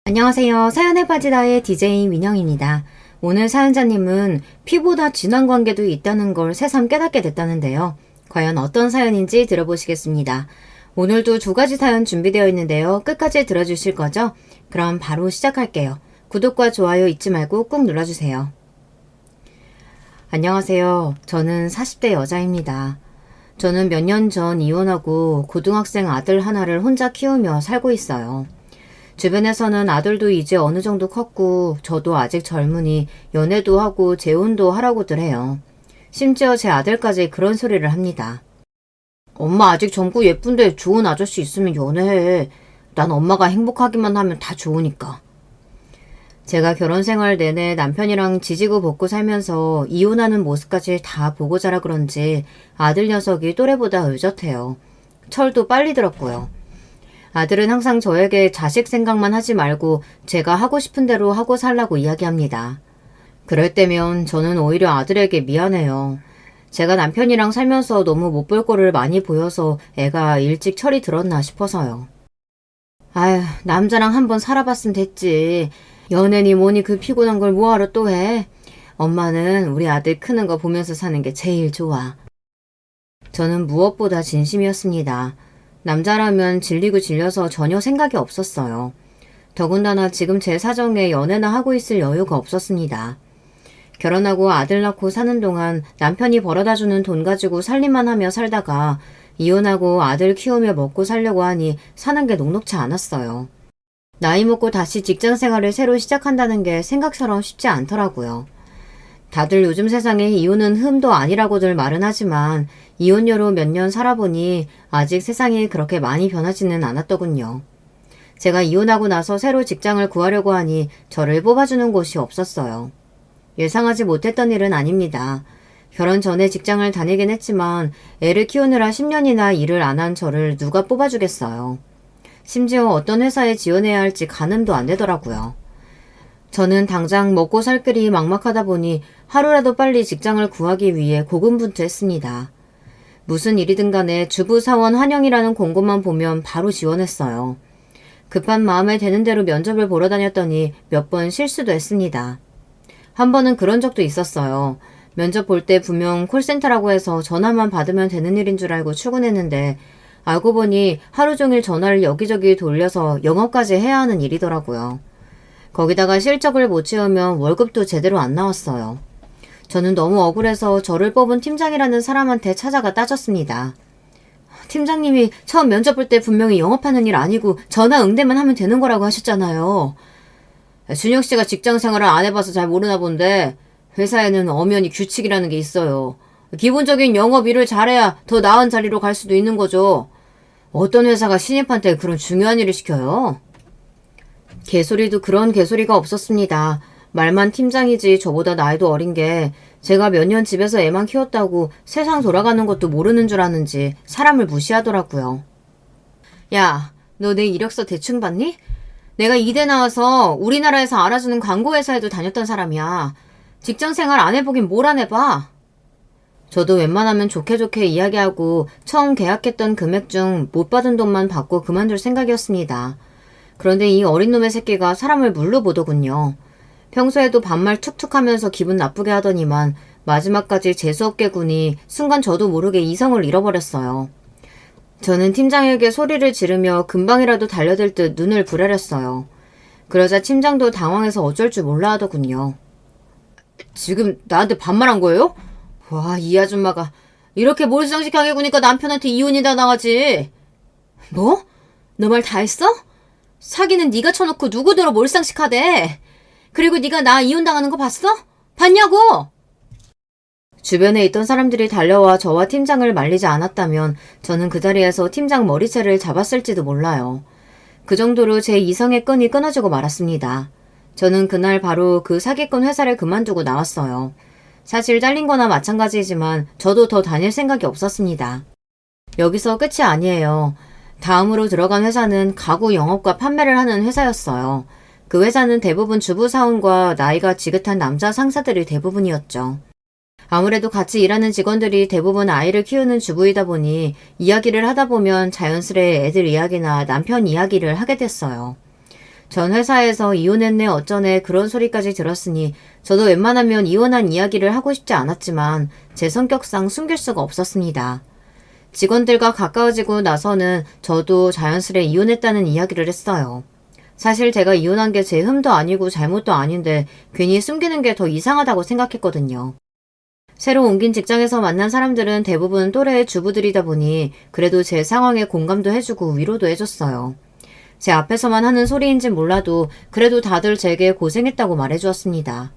안녕하세요. 사연에 빠지다의 DJ 민영입니다. 오늘 사연자님은 피보다 진한 관계도 있다는 걸 새삼 깨닫게 됐다는데요. 과연 어떤 사연인지 들어보시겠습니다. 오늘도 두 가지 사연 준비되어 있는데요. 끝까지 들어주실 거죠? 그럼 바로 시작할게요. 구독과 좋아요 잊지 말고 꾹 눌러주세요. 안녕하세요. 저는 40대 여자입니다. 저는 몇 년 전 이혼하고 고등학생 아들 하나를 혼자 키우며 살고 있어요. 주변에서는 아들도 이제 어느 정도 컸고 저도 아직 젊으니 연애도 하고 재혼도 하라고들 해요. 심지어 제 아들까지 그런 소리를 합니다. 엄마 아직 젊고 예쁜데 좋은 아저씨 있으면 연애해. 난 엄마가 행복하기만 하면 다 좋으니까. 제가 결혼 생활 내내 남편이랑 지지고 볶고 살면서 이혼하는 모습까지 다 보고 자라 그런지 아들 녀석이 또래보다 의젓해요. 철도 빨리 들었고요. 아들은 항상 저에게 자식 생각만 하지 말고 제가 하고 싶은 대로 하고 살라고 이야기합니다. 그럴 때면 저는 오히려 아들에게 미안해요. 제가 남편이랑 살면서 너무 못 볼 거를 많이 보여서 애가 일찍 철이 들었나 싶어서요. 아휴, 남자랑 한번 살아봤으면 됐지. 연애니 뭐니 그 피곤한 걸 뭐하러 또 해. 엄마는 우리 아들 크는 거 보면서 사는 게 제일 좋아. 저는 무엇보다 진심이었습니다. 남자라면 질리고 질려서 전혀 생각이 없었어요. 더군다나 지금 제 사정에 연애나 하고 있을 여유가 없었습니다. 결혼하고 아들 낳고 사는 동안 남편이 벌어다주는 돈 가지고 살림만 하며 살다가 이혼하고 아들 키우며 먹고 살려고 하니 사는 게 녹록지 않았어요. 나이 먹고 다시 직장 생활을 새로 시작한다는 게 생각처럼 쉽지 않더라고요. 다들 요즘 세상에 이혼은 흠도 아니라고들 말은 하지만 이혼녀로 몇 년 살아보니 아직 세상이 그렇게 많이 변하지는 않았더군요. 제가 이혼하고 나서 새로 직장을 구하려고 하니 저를 뽑아주는 곳이 없었어요. 예상하지 못했던 일은 아닙니다. 결혼 전에 직장을 다니긴 했지만 애를 키우느라 10년이나 일을 안 한 저를 누가 뽑아주겠어요. 심지어 어떤 회사에 지원해야 할지 가늠도 안 되더라고요. 저는 당장 먹고 살 길이 막막하다 보니 하루라도 빨리 직장을 구하기 위해 고군분투했습니다. 무슨 일이든 간에 주부사원 환영이라는 공고만 보면 바로 지원했어요. 급한 마음에 되는 대로 면접을 보러 다녔더니 몇 번 실수도 했습니다. 한 번은 그런 적도 있었어요. 면접 볼 때 분명 콜센터라고 해서 전화만 받으면 되는 일인 줄 알고 출근했는데 알고 보니 하루 종일 전화를 여기저기 돌려서 영업까지 해야 하는 일이더라고요. 거기다가 실적을 못 채우면 월급도 제대로 안 나왔어요. 저는 너무 억울해서 저를 뽑은 팀장이라는 사람한테 찾아가 따졌습니다. 팀장님이 처음 면접 볼 때 분명히 영업하는 일 아니고 전화 응대만 하면 되는 거라고 하셨잖아요. 준영 씨가 직장 생활을 안 해봐서 잘 모르나 본데 회사에는 엄연히 규칙이라는 게 있어요. 기본적인 영업 일을 잘해야 더 나은 자리로 갈 수도 있는 거죠. 어떤 회사가 신입한테 그런 중요한 일을 시켜요? 개소리도 그런 개소리가 없었습니다. 말만 팀장이지 저보다 나이도 어린 게 제가 몇 년 집에서 애만 키웠다고 세상 돌아가는 것도 모르는 줄 아는지 사람을 무시하더라고요. 야, 너 내 이력서 대충 봤니? 내가 이대 나와서 우리나라에서 알아주는 광고회사에도 다녔던 사람이야. 직장생활 안 해보긴 뭘 안 해봐. 저도 웬만하면 좋게 좋게 이야기하고 처음 계약했던 금액 중 못 받은 돈만 받고 그만둘 생각이었습니다. 그런데 이 어린 놈의 새끼가 사람을 물로 보더군요. 평소에도 반말 툭툭 하면서 기분 나쁘게 하더니만 마지막까지 재수없게 구니 순간 저도 모르게 이성을 잃어버렸어요. 저는 팀장에게 소리를 지르며 금방이라도 달려들 듯 눈을 부라렸어요. 그러자 팀장도 당황해서 어쩔 줄 몰라 하더군요. 지금 나한테 반말한 거예요? 와, 이 아줌마가 이렇게 몰상식하게 구니까 남편한테 이혼이다 나가지. 뭐? 너 말 다 했어? 사기는 네가 쳐놓고 누구더러 몰상식하대. 그리고 네가 나 이혼당하는 거 봤어? 봤냐고! 주변에 있던 사람들이 달려와 저와 팀장을 말리지 않았다면 저는 그 자리에서 팀장 머리채를 잡았을지도 몰라요. 그 정도로 제 이성의 끈이 끊어지고 말았습니다. 저는 그날 바로 그 사기꾼 회사를 그만두고 나왔어요. 사실 잘린 거나 마찬가지이지만 저도 더 다닐 생각이 없었습니다. 여기서 끝이 아니에요. 다음으로 들어간 회사는 가구 영업과 판매를 하는 회사였어요. 그 회사는 대부분 주부사원과 나이가 지긋한 남자 상사들이 대부분이었죠. 아무래도 같이 일하는 직원들이 대부분 아이를 키우는 주부이다 보니 이야기를 하다 보면 자연스레 애들 이야기나 남편 이야기를 하게 됐어요. 전 회사에서 이혼했네 어쩌네 그런 소리까지 들었으니 저도 웬만하면 이혼한 이야기를 하고 싶지 않았지만 제 성격상 숨길 수가 없었습니다. 직원들과 가까워지고 나서는 저도 자연스레 이혼했다는 이야기를 했어요. 사실 제가 이혼한 게 제 흠도 아니고 잘못도 아닌데 괜히 숨기는 게 더 이상하다고 생각했거든요. 새로 옮긴 직장에서 만난 사람들은 대부분 또래의 주부들이다 보니 그래도 제 상황에 공감도 해주고 위로도 해줬어요. 제 앞에서만 하는 소리인진 몰라도 그래도 다들 제게 고생했다고 말해주었습니다.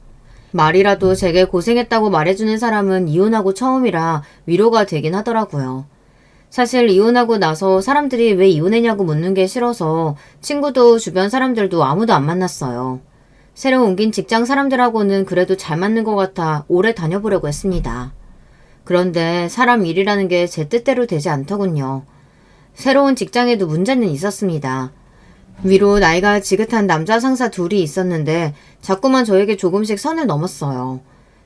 말이라도 제게 고생했다고 말해주는 사람은 이혼하고 처음이라 위로가 되긴 하더라고요. 사실 이혼하고 나서 사람들이 왜 이혼했냐고 묻는 게 싫어서 친구도 주변 사람들도 아무도 안 만났어요. 새로 옮긴 직장 사람들하고는 그래도 잘 맞는 것 같아 오래 다녀보려고 했습니다. 그런데 사람 일이라는 게 제 뜻대로 되지 않더군요. 새로운 직장에도 문제는 있었습니다. 위로 나이가 지긋한 남자 상사 둘이 있었는데 자꾸만 저에게 조금씩 선을 넘었어요.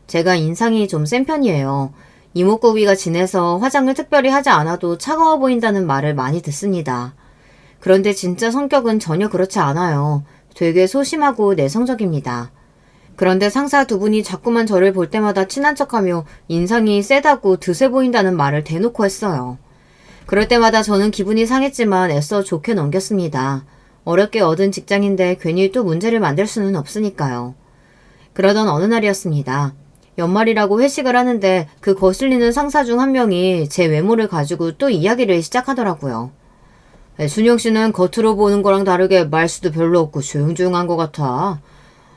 제가 인상이 좀 센 편이에요. 이목구비가 진해서 화장을 특별히 하지 않아도 차가워 보인다는 말을 많이 듣습니다. 그런데 진짜 성격은 전혀 그렇지 않아요. 되게 소심하고 내성적입니다. 그런데 상사 두 분이 자꾸만 저를 볼 때마다 친한 척하며 인상이 세다고 드세 보인다는 말을 대놓고 했어요. 그럴 때마다 저는 기분이 상했지만 애써 좋게 넘겼습니다. 어렵게 얻은 직장인데 괜히 또 문제를 만들 수는 없으니까요. 그러던 어느 날이었습니다. 연말이라고 회식을 하는데 그 거슬리는 상사 중 한 명이 제 외모를 가지고 또 이야기를 시작하더라고요. 순영 씨는 겉으로 보는 거랑 다르게 말수도 별로 없고 조용조용한 것 같아.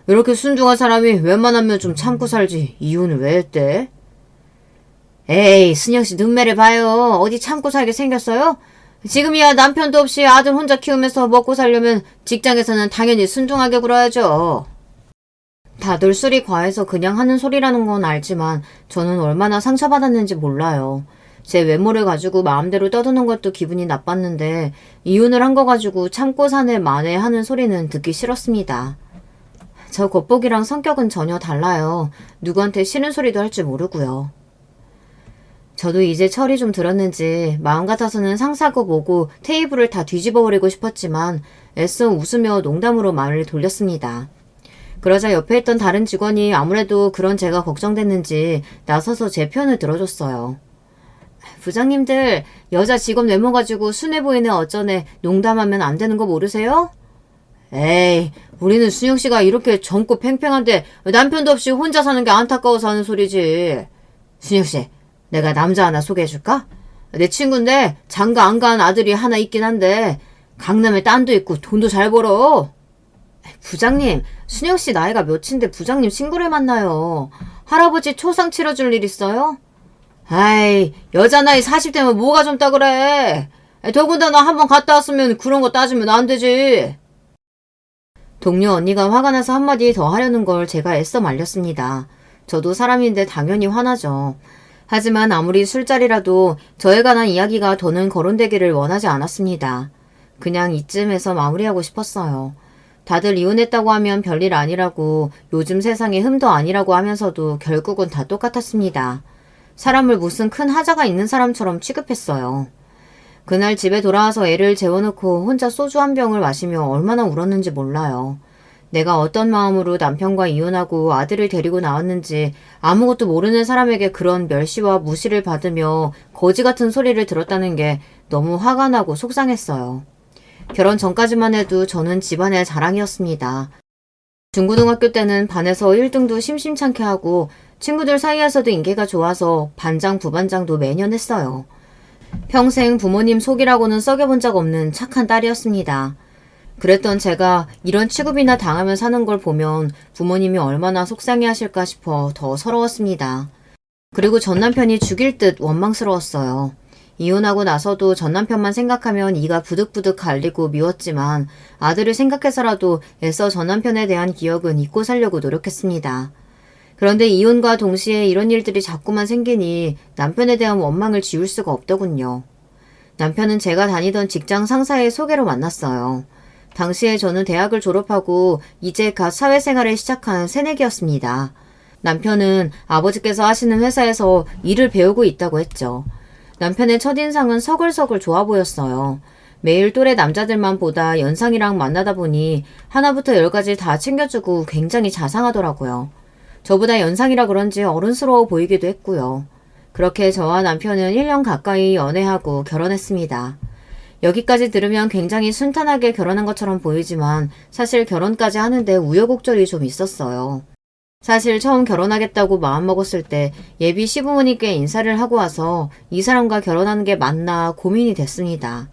이렇게 순중한 사람이 웬만하면 좀 참고 살지 이혼을 왜 했대? 에이, 순영 씨 눈매를 봐요. 어디 참고 살게 생겼어요? 지금이야 남편도 없이 아들 혼자 키우면서 먹고 살려면 직장에서는 당연히 순종하게 굴어야죠. 다들 술이 과해서 그냥 하는 소리라는 건 알지만 저는 얼마나 상처받았는지 몰라요. 제 외모를 가지고 마음대로 떠드는 것도 기분이 나빴는데 이혼을 한 거 가지고 참고 사네 마네 하는 소리는 듣기 싫었습니다. 저 겉보기랑 성격은 전혀 달라요. 누구한테 싫은 소리도 할 줄 모르고요. 저도 이제 철이 좀 들었는지 마음 같아서는 상사고 뭐고 테이블을 다 뒤집어버리고 싶었지만 애써 웃으며 농담으로 말을 돌렸습니다. 그러자 옆에 있던 다른 직원이 아무래도 그런 제가 걱정됐는지 나서서 제 편을 들어줬어요. 부장님들, 여자 직원 외모 가지고 순해 보이네 어쩌네 농담하면 안 되는 거 모르세요? 에이, 우리는 순영 씨가 이렇게 젊고 팽팽한데 남편도 없이 혼자 사는 게 안타까워서 하는 소리지. 순영 씨, 내가 남자 하나 소개해줄까? 내 친구인데 장가 안 간 아들이 하나 있긴 한데 강남에 딴도 있고 돈도 잘 벌어. 부장님, 순영 씨 나이가 몇인데 부장님 친구를 만나요. 할아버지 초상 치러줄 일 있어요? 아이, 여자 나이 40대면 뭐가 젊다 그래. 더군다나 한번 갔다 왔으면 그런 거 따지면 안 되지. 동료 언니가 화가 나서 한마디 더 하려는 걸 제가 애써 말렸습니다. 저도 사람인데 당연히 화나죠. 하지만 아무리 술자리라도 저에 관한 이야기가 더는 거론되기를 원하지 않았습니다. 그냥 이쯤에서 마무리하고 싶었어요. 다들 이혼했다고 하면 별일 아니라고 요즘 세상에 흠도 아니라고 하면서도 결국은 다 똑같았습니다. 사람을 무슨 큰 하자가 있는 사람처럼 취급했어요. 그날 집에 돌아와서 애를 재워놓고 혼자 소주 한 병을 마시며 얼마나 울었는지 몰라요. 내가 어떤 마음으로 남편과 이혼하고 아들을 데리고 나왔는지 아무것도 모르는 사람에게 그런 멸시와 무시를 받으며 거지 같은 소리를 들었다는 게 너무 화가 나고 속상했어요. 결혼 전까지만 해도 저는 집안의 자랑이었습니다. 중고등학교 때는 반에서 1등도 심심찮게 하고 친구들 사이에서도 인기가 좋아서 반장, 부반장도 매년 했어요. 평생 부모님 속이라고는 썩여본 적 없는 착한 딸이었습니다. 그랬던 제가 이런 취급이나 당하며 사는 걸 보면 부모님이 얼마나 속상해 하실까 싶어 더 서러웠습니다. 그리고 전 남편이 죽일 듯 원망스러웠어요. 이혼하고 나서도 전 남편만 생각하면 이가 부득부득 갈리고 미웠지만 아들을 생각해서라도 애써 전 남편에 대한 기억은 잊고 살려고 노력했습니다. 그런데 이혼과 동시에 이런 일들이 자꾸만 생기니 남편에 대한 원망을 지울 수가 없더군요. 남편은 제가 다니던 직장 상사의 소개로 만났어요. 당시에 저는 대학을 졸업하고 이제 갓 사회생활을 시작한 새내기였습니다. 남편은 아버지께서 하시는 회사에서 일을 배우고 있다고 했죠. 남편의 첫인상은 서글서글 좋아 보였어요. 매일 또래 남자들만 보다 연상이랑 만나다 보니 하나부터 열까지 다 챙겨주고 굉장히 자상하더라고요. 저보다 연상이라 그런지 어른스러워 보이기도 했고요. 그렇게 저와 남편은 1년 가까이 연애하고 결혼했습니다. 여기까지 들으면 굉장히 순탄하게 결혼한 것처럼 보이지만 사실 결혼까지 하는데 우여곡절이 좀 있었어요. 사실 처음 결혼하겠다고 마음먹었을 때 예비 시부모님께 인사를 하고 와서 이 사람과 결혼하는 게 맞나 고민이 됐습니다.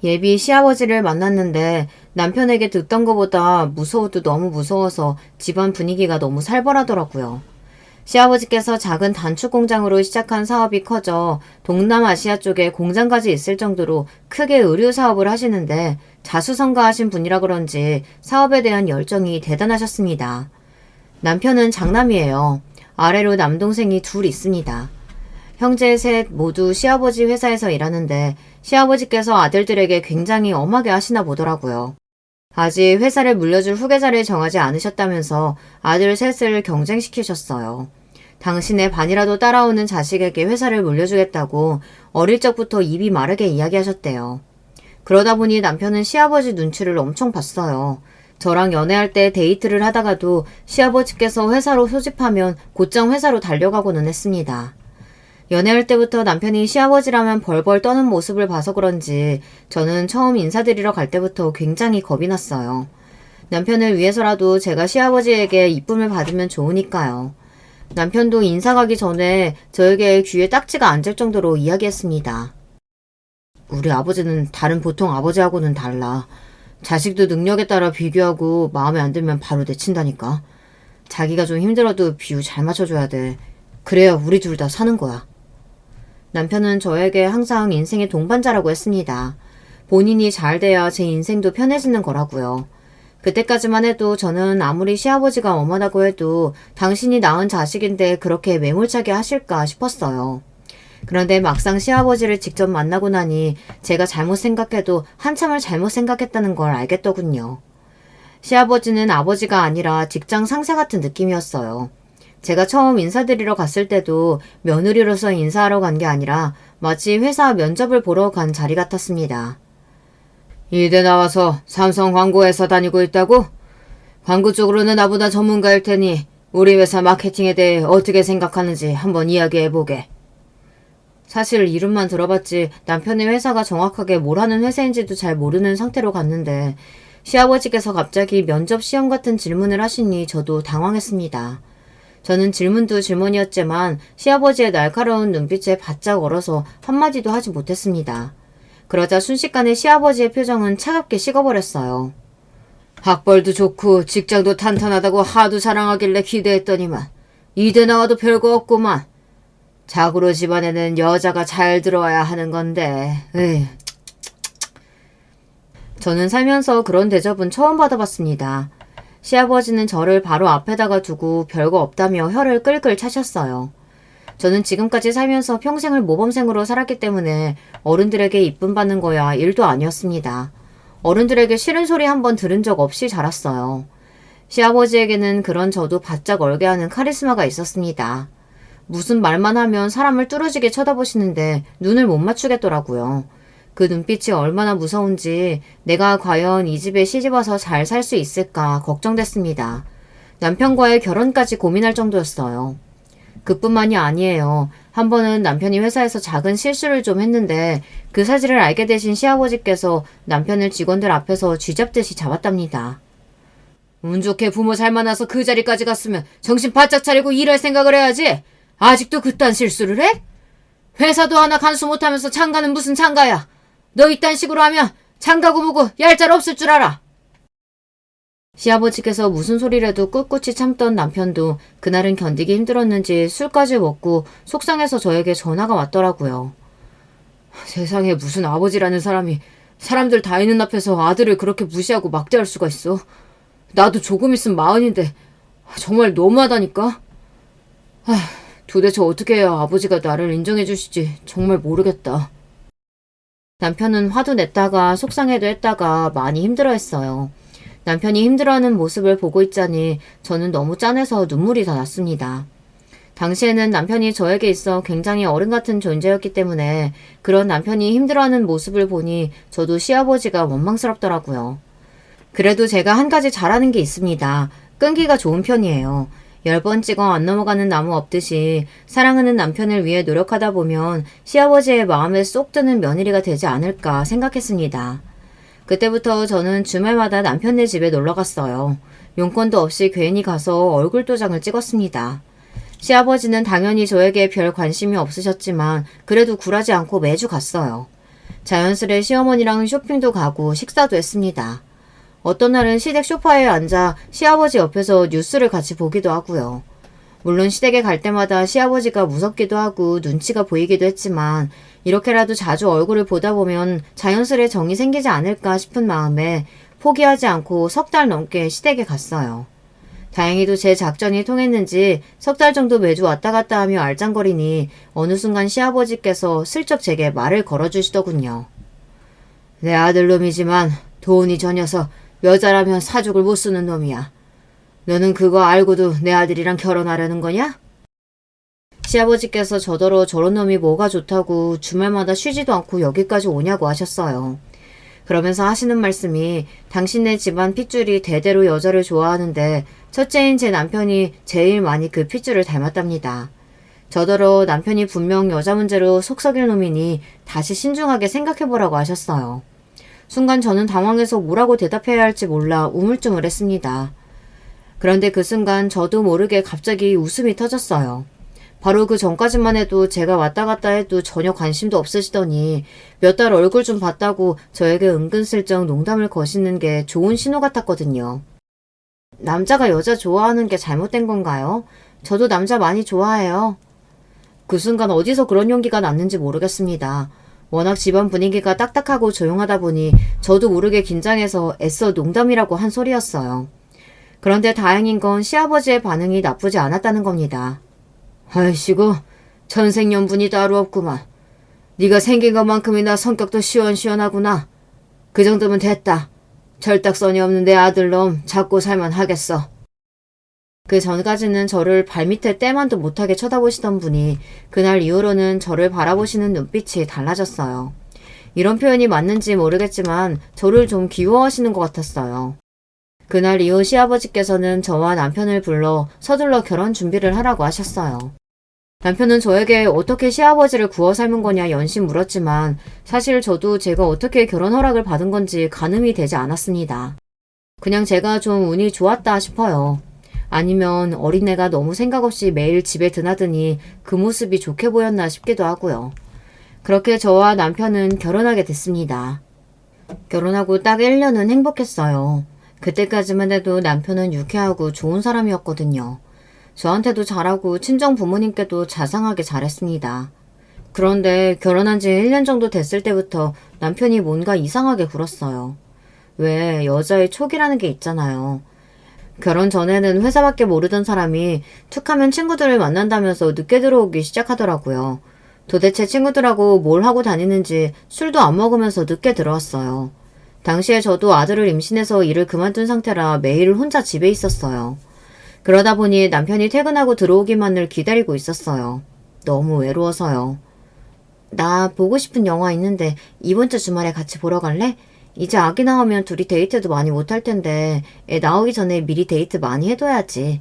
예비 시아버지를 만났는데 남편에게 듣던 것보다 무서워도 너무 무서워서 집안 분위기가 너무 살벌하더라고요. 시아버지께서 작은 단축 공장으로 시작한 사업이 커져 동남아시아 쪽에 공장까지 있을 정도로 크게 의류 사업을 하시는데 자수성가하신 분이라 그런지 사업에 대한 열정이 대단하셨습니다. 남편은 장남이에요. 아래로 남동생이 둘 있습니다. 형제 셋 모두 시아버지 회사에서 일하는데 시아버지께서 아들들에게 굉장히 엄하게 하시나 보더라고요. 아직 회사를 물려줄 후계자를 정하지 않으셨다면서 아들 셋을 경쟁시키셨어요. 당신의 반이라도 따라오는 자식에게 회사를 물려주겠다고 어릴 적부터 입이 마르게 이야기하셨대요. 그러다 보니 남편은 시아버지 눈치를 엄청 봤어요. 저랑 연애할 때 데이트를 하다가도 시아버지께서 회사로 소집하면 곧장 회사로 달려가고는 했습니다. 연애할 때부터 남편이 시아버지라면 벌벌 떠는 모습을 봐서 그런지 저는 처음 인사드리러 갈 때부터 굉장히 겁이 났어요. 남편을 위해서라도 제가 시아버지에게 이쁨을 받으면 좋으니까요. 남편도 인사 가기 전에 저에게 귀에 딱지가 앉을 정도로 이야기했습니다. 우리 아버지는 다른 보통 아버지하고는 달라. 자식도 능력에 따라 비교하고 마음에 안 들면 바로 내친다니까. 자기가 좀 힘들어도 비유 잘 맞춰줘야 돼. 그래야 우리 둘 다 사는 거야. 남편은 저에게 항상 인생의 동반자라고 했습니다. 본인이 잘 돼야 제 인생도 편해지는 거라고요. 그때까지만 해도 저는 아무리 시아버지가 엄하다고 해도 당신이 낳은 자식인데 그렇게 매몰차게 하실까 싶었어요. 그런데 막상 시아버지를 직접 만나고 나니 제가 잘못 생각해도 한참을 잘못 생각했다는 걸 알겠더군요. 시아버지는 아버지가 아니라 직장 상사 같은 느낌이었어요. 제가 처음 인사드리러 갔을 때도 며느리로서 인사하러 간 게 아니라 마치 회사 면접을 보러 간 자리 같았습니다. 이대 나와서 삼성 광고회사 다니고 있다고? 광고 쪽으로는 나보다 전문가일 테니 우리 회사 마케팅에 대해 어떻게 생각하는지 한번 이야기해보게. 사실 이름만 들어봤지 남편의 회사가 정확하게 뭘 하는 회사인지도 잘 모르는 상태로 갔는데 시아버지께서 갑자기 면접 시험 같은 질문을 하시니 저도 당황했습니다. 저는 질문도 질문이었지만 시아버지의 날카로운 눈빛에 바짝 얼어서 한마디도 하지 못했습니다. 그러자 순식간에 시아버지의 표정은 차갑게 식어버렸어요. 학벌도 좋고 직장도 탄탄하다고 하도 자랑하길래 기대했더니만 이대 나와도 별거 없구만. 자고로 집안에는 여자가 잘 들어와야 하는 건데. 에이. 저는 살면서 그런 대접은 처음 받아봤습니다. 시아버지는 저를 바로 앞에다가 두고 별거 없다며 혀를 끌끌 차셨어요. 저는 지금까지 살면서 평생을 모범생으로 살았기 때문에 어른들에게 이쁨 받는 거야 일도 아니었습니다. 어른들에게 싫은 소리 한 번 들은 적 없이 자랐어요. 시아버지에게는 그런 저도 바짝 얼게 하는 카리스마가 있었습니다. 무슨 말만 하면 사람을 뚫어지게 쳐다보시는데 눈을 못 맞추겠더라고요. 그 눈빛이 얼마나 무서운지 내가 과연 이 집에 시집와서 잘 살 수 있을까 걱정됐습니다. 남편과의 결혼까지 고민할 정도였어요. 그뿐만이 아니에요. 한 번은 남편이 회사에서 작은 실수를 좀 했는데 그 사실을 알게 되신 시아버지께서 남편을 직원들 앞에서 쥐잡듯이 잡았답니다. 운 좋게 부모 잘 만나서 그 자리까지 갔으면 정신 바짝 차리고 일할 생각을 해야지. 아직도 그딴 실수를 해? 회사도 하나 간수 못하면서 장가는 무슨 장가야. 너 이딴 식으로 하면 장가고 뭐고 얄짤 없을 줄 알아. 시아버지께서 무슨 소리라도 꿋꿋이 참던 남편도 그날은 견디기 힘들었는지 술까지 먹고 속상해서 저에게 전화가 왔더라고요. 세상에 무슨 아버지라는 사람이 사람들 다 있는 앞에서 아들을 그렇게 무시하고 막대할 수가 있어. 나도 조금 있으면 40인데 정말 너무하다니까. 도대체 어떻게 해야 아버지가 나를 인정해 주실지 정말 모르겠다. 남편은 화도 냈다가 속상해도 했다가 많이 힘들어했어요. 남편이 힘들어하는 모습을 보고 있자니 저는 너무 짠해서 눈물이 다 났습니다. 당시에는 남편이 저에게 있어 굉장히 어른 같은 존재였기 때문에 그런 남편이 힘들어하는 모습을 보니 저도 시아버지가 원망스럽더라고요. 그래도 제가 한 가지 잘하는 게 있습니다. 끈기가 좋은 편이에요. 10번 찍어 안 넘어가는 나무 없듯이 사랑하는 남편을 위해 노력하다 보면 시아버지의 마음에 쏙 드는 며느리가 되지 않을까 생각했습니다. 그때부터 저는 주말마다 남편네 집에 놀러 갔어요. 용건도 없이 괜히 가서 얼굴 도장을 찍었습니다. 시아버지는 당연히 저에게 별 관심이 없으셨지만 그래도 굴하지 않고 매주 갔어요. 자연스레 시어머니랑 쇼핑도 가고 식사도 했습니다. 어떤 날은 시댁 소파에 앉아 시아버지 옆에서 뉴스를 같이 보기도 하고요. 물론 시댁에 갈 때마다 시아버지가 무섭기도 하고 눈치가 보이기도 했지만 이렇게라도 자주 얼굴을 보다 보면 자연스레 정이 생기지 않을까 싶은 마음에 포기하지 않고 3달 넘게 시댁에 갔어요. 다행히도 제 작전이 통했는지 3달 정도 매주 왔다 갔다 하며 알짱거리니 어느 순간 시아버지께서 슬쩍 제게 말을 걸어주시더군요. 내 아들놈이지만 돈이 저 녀석 여자라면 사족을 못 쓰는 놈이야. 너는 그거 알고도 내 아들이랑 결혼하려는 거냐? 시아버지께서 저더러 저런 놈이 뭐가 좋다고 주말마다 쉬지도 않고 여기까지 오냐고 하셨어요. 그러면서 하시는 말씀이 당신네 집안 핏줄이 대대로 여자를 좋아하는데 첫째인 제 남편이 제일 많이 그 핏줄을 닮았답니다. 저더러 남편이 분명 여자 문제로 속 썩일 놈이니 다시 신중하게 생각해보라고 하셨어요. 순간 저는 당황해서 뭐라고 대답해야 할지 몰라 우물쭈물했습니다. 그런데 그 순간 저도 모르게 갑자기 웃음이 터졌어요. 바로 그 전까지만 해도 제가 왔다 갔다 해도 전혀 관심도 없으시더니 몇 달 얼굴 좀 봤다고 저에게 은근슬쩍 농담을 거시는 게 좋은 신호 같았거든요. 남자가 여자 좋아하는 게 잘못된 건가요? 저도 남자 많이 좋아해요. 그 순간 어디서 그런 용기가 났는지 모르겠습니다. 워낙 집안 분위기가 딱딱하고 조용하다 보니 저도 모르게 긴장해서 애써 농담이라고 한 소리였어요. 그런데 다행인 건 시아버지의 반응이 나쁘지 않았다는 겁니다. 아이씨고 천생연분이 따로 없구만. 네가 생긴 것만큼이나 성격도 시원시원하구나. 그 정도면 됐다. 철딱서니 없는 내 아들놈 잡고 살만 하겠어. 그 전까지는 저를 발밑에 떼만도 못하게 쳐다보시던 분이 그날 이후로는 저를 바라보시는 눈빛이 달라졌어요. 이런 표현이 맞는지 모르겠지만 저를 좀 귀여워하시는 것 같았어요. 그날 이후 시아버지께서는 저와 남편을 불러 서둘러 결혼 준비를 하라고 하셨어요. 남편은 저에게 어떻게 시아버지를 구워 삶은 거냐 연신 물었지만 사실 저도 제가 어떻게 결혼 허락을 받은 건지 가늠이 되지 않았습니다. 그냥 제가 좀 운이 좋았다 싶어요. 아니면 어린애가 너무 생각 없이 매일 집에 드나드니 그 모습이 좋게 보였나 싶기도 하고요. 그렇게 저와 남편은 결혼하게 됐습니다. 결혼하고 딱 1년은 행복했어요. 그때까지만 해도 남편은 유쾌하고 좋은 사람이었거든요. 저한테도 잘하고 친정 부모님께도 자상하게 잘했습니다. 그런데 결혼한 지 1년 정도 됐을 때부터 남편이 뭔가 이상하게 굴었어요. 왜 여자의 촉이라는 게 있잖아요. 결혼 전에는 회사밖에 모르던 사람이 툭하면 친구들을 만난다면서 늦게 들어오기 시작하더라고요. 도대체 친구들하고 뭘 하고 다니는지 술도 안 먹으면서 늦게 들어왔어요. 당시에 저도 아들을 임신해서 일을 그만둔 상태라 매일 혼자 집에 있었어요. 그러다 보니 남편이 퇴근하고 들어오기만을 기다리고 있었어요. 너무 외로워서요. 나 보고 싶은 영화 있는데 이번 주 주말에 같이 보러 갈래? 이제 아기 나오면 둘이 데이트도 많이 못할 텐데 애 나오기 전에 미리 데이트 많이 해둬야지.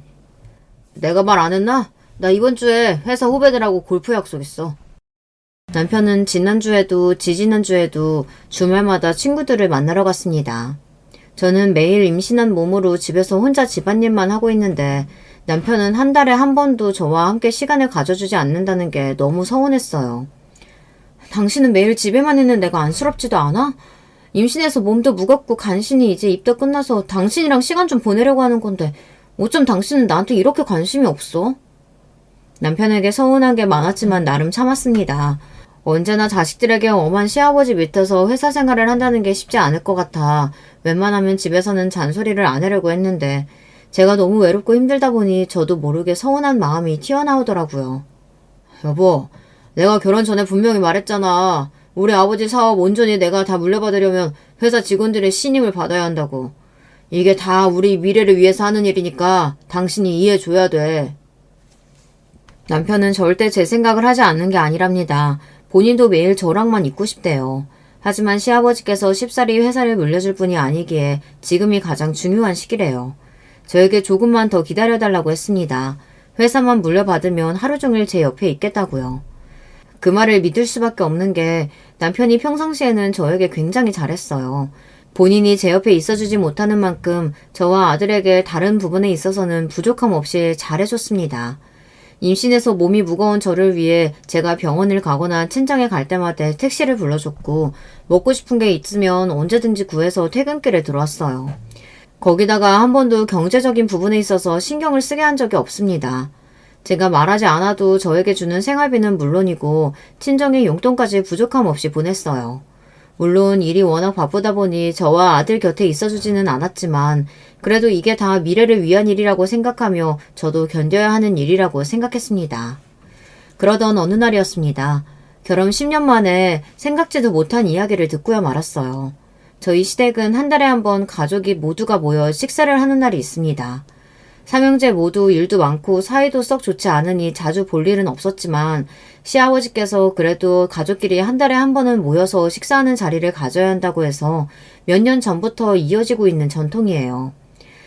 내가 말 안 했나? 나 이번 주에 회사 후배들하고 골프 약속 있어. 남편은 지난주에도 지지난주에도 주말마다 친구들을 만나러 갔습니다. 저는 매일 임신한 몸으로 집에서 혼자 집안일만 하고 있는데 남편은 한 달에 한 번도 저와 함께 시간을 가져주지 않는다는 게 너무 서운했어요. 당신은 매일 집에만 있는 내가 안쓰럽지도 않아? 임신해서 몸도 무겁고 간신히 이제 입도 끝나서 당신이랑 시간 좀 보내려고 하는 건데 어쩜 당신은 나한테 이렇게 관심이 없어? 남편에게 서운한 게 많았지만 나름 참았습니다. 언제나 자식들에게 엄한 시아버지 밑에서 회사 생활을 한다는 게 쉽지 않을 것 같아 웬만하면 집에서는 잔소리를 안 하려고 했는데 제가 너무 외롭고 힘들다 보니 저도 모르게 서운한 마음이 튀어나오더라고요. 여보, 내가 결혼 전에 분명히 말했잖아. 우리 아버지 사업 온전히 내가 다 물려받으려면 회사 직원들의 신임을 받아야 한다고. 이게 다 우리 미래를 위해서 하는 일이니까 당신이 이해해줘야 돼. 남편은 절대 제 생각을 하지 않는 게 아니랍니다. 본인도 매일 저랑만 있고 싶대요. 하지만 시아버지께서 쉽사리 회사를 물려줄 분이 아니기에 지금이 가장 중요한 시기래요. 저에게 조금만 더 기다려달라고 했습니다. 회사만 물려받으면 하루 종일 제 옆에 있겠다고요. 그 말을 믿을 수밖에 없는 게 남편이 평상시에는 저에게 굉장히 잘했어요. 본인이 제 옆에 있어주지 못하는 만큼 저와 아들에게 다른 부분에 있어서는 부족함 없이 잘해줬습니다. 임신해서 몸이 무거운 저를 위해 제가 병원을 가거나 친정에 갈 때마다 택시를 불러줬고 먹고 싶은 게 있으면 언제든지 구해서 퇴근길에 들어왔어요. 거기다가 한 번도 경제적인 부분에 있어서 신경을 쓰게 한 적이 없습니다. 제가 말하지 않아도 저에게 주는 생활비는 물론이고 친정의 용돈까지 부족함 없이 보냈어요. 물론 일이 워낙 바쁘다 보니 저와 아들 곁에 있어주지는 않았지만 그래도 이게 다 미래를 위한 일이라고 생각하며 저도 견뎌야 하는 일이라고 생각했습니다. 그러던 어느 날이었습니다. 결혼 10년 만에 생각지도 못한 이야기를 듣고야 말았어요. 저희 시댁은 한 달에 한 번 가족이 모두가 모여 식사를 하는 날이 있습니다. 삼형제 모두 일도 많고 사이도 썩 좋지 않으니 자주 볼 일은 없었지만 시아버지께서 그래도 가족끼리 한 달에 한 번은 모여서 식사하는 자리를 가져야 한다고 해서 몇 년 전부터 이어지고 있는 전통이에요.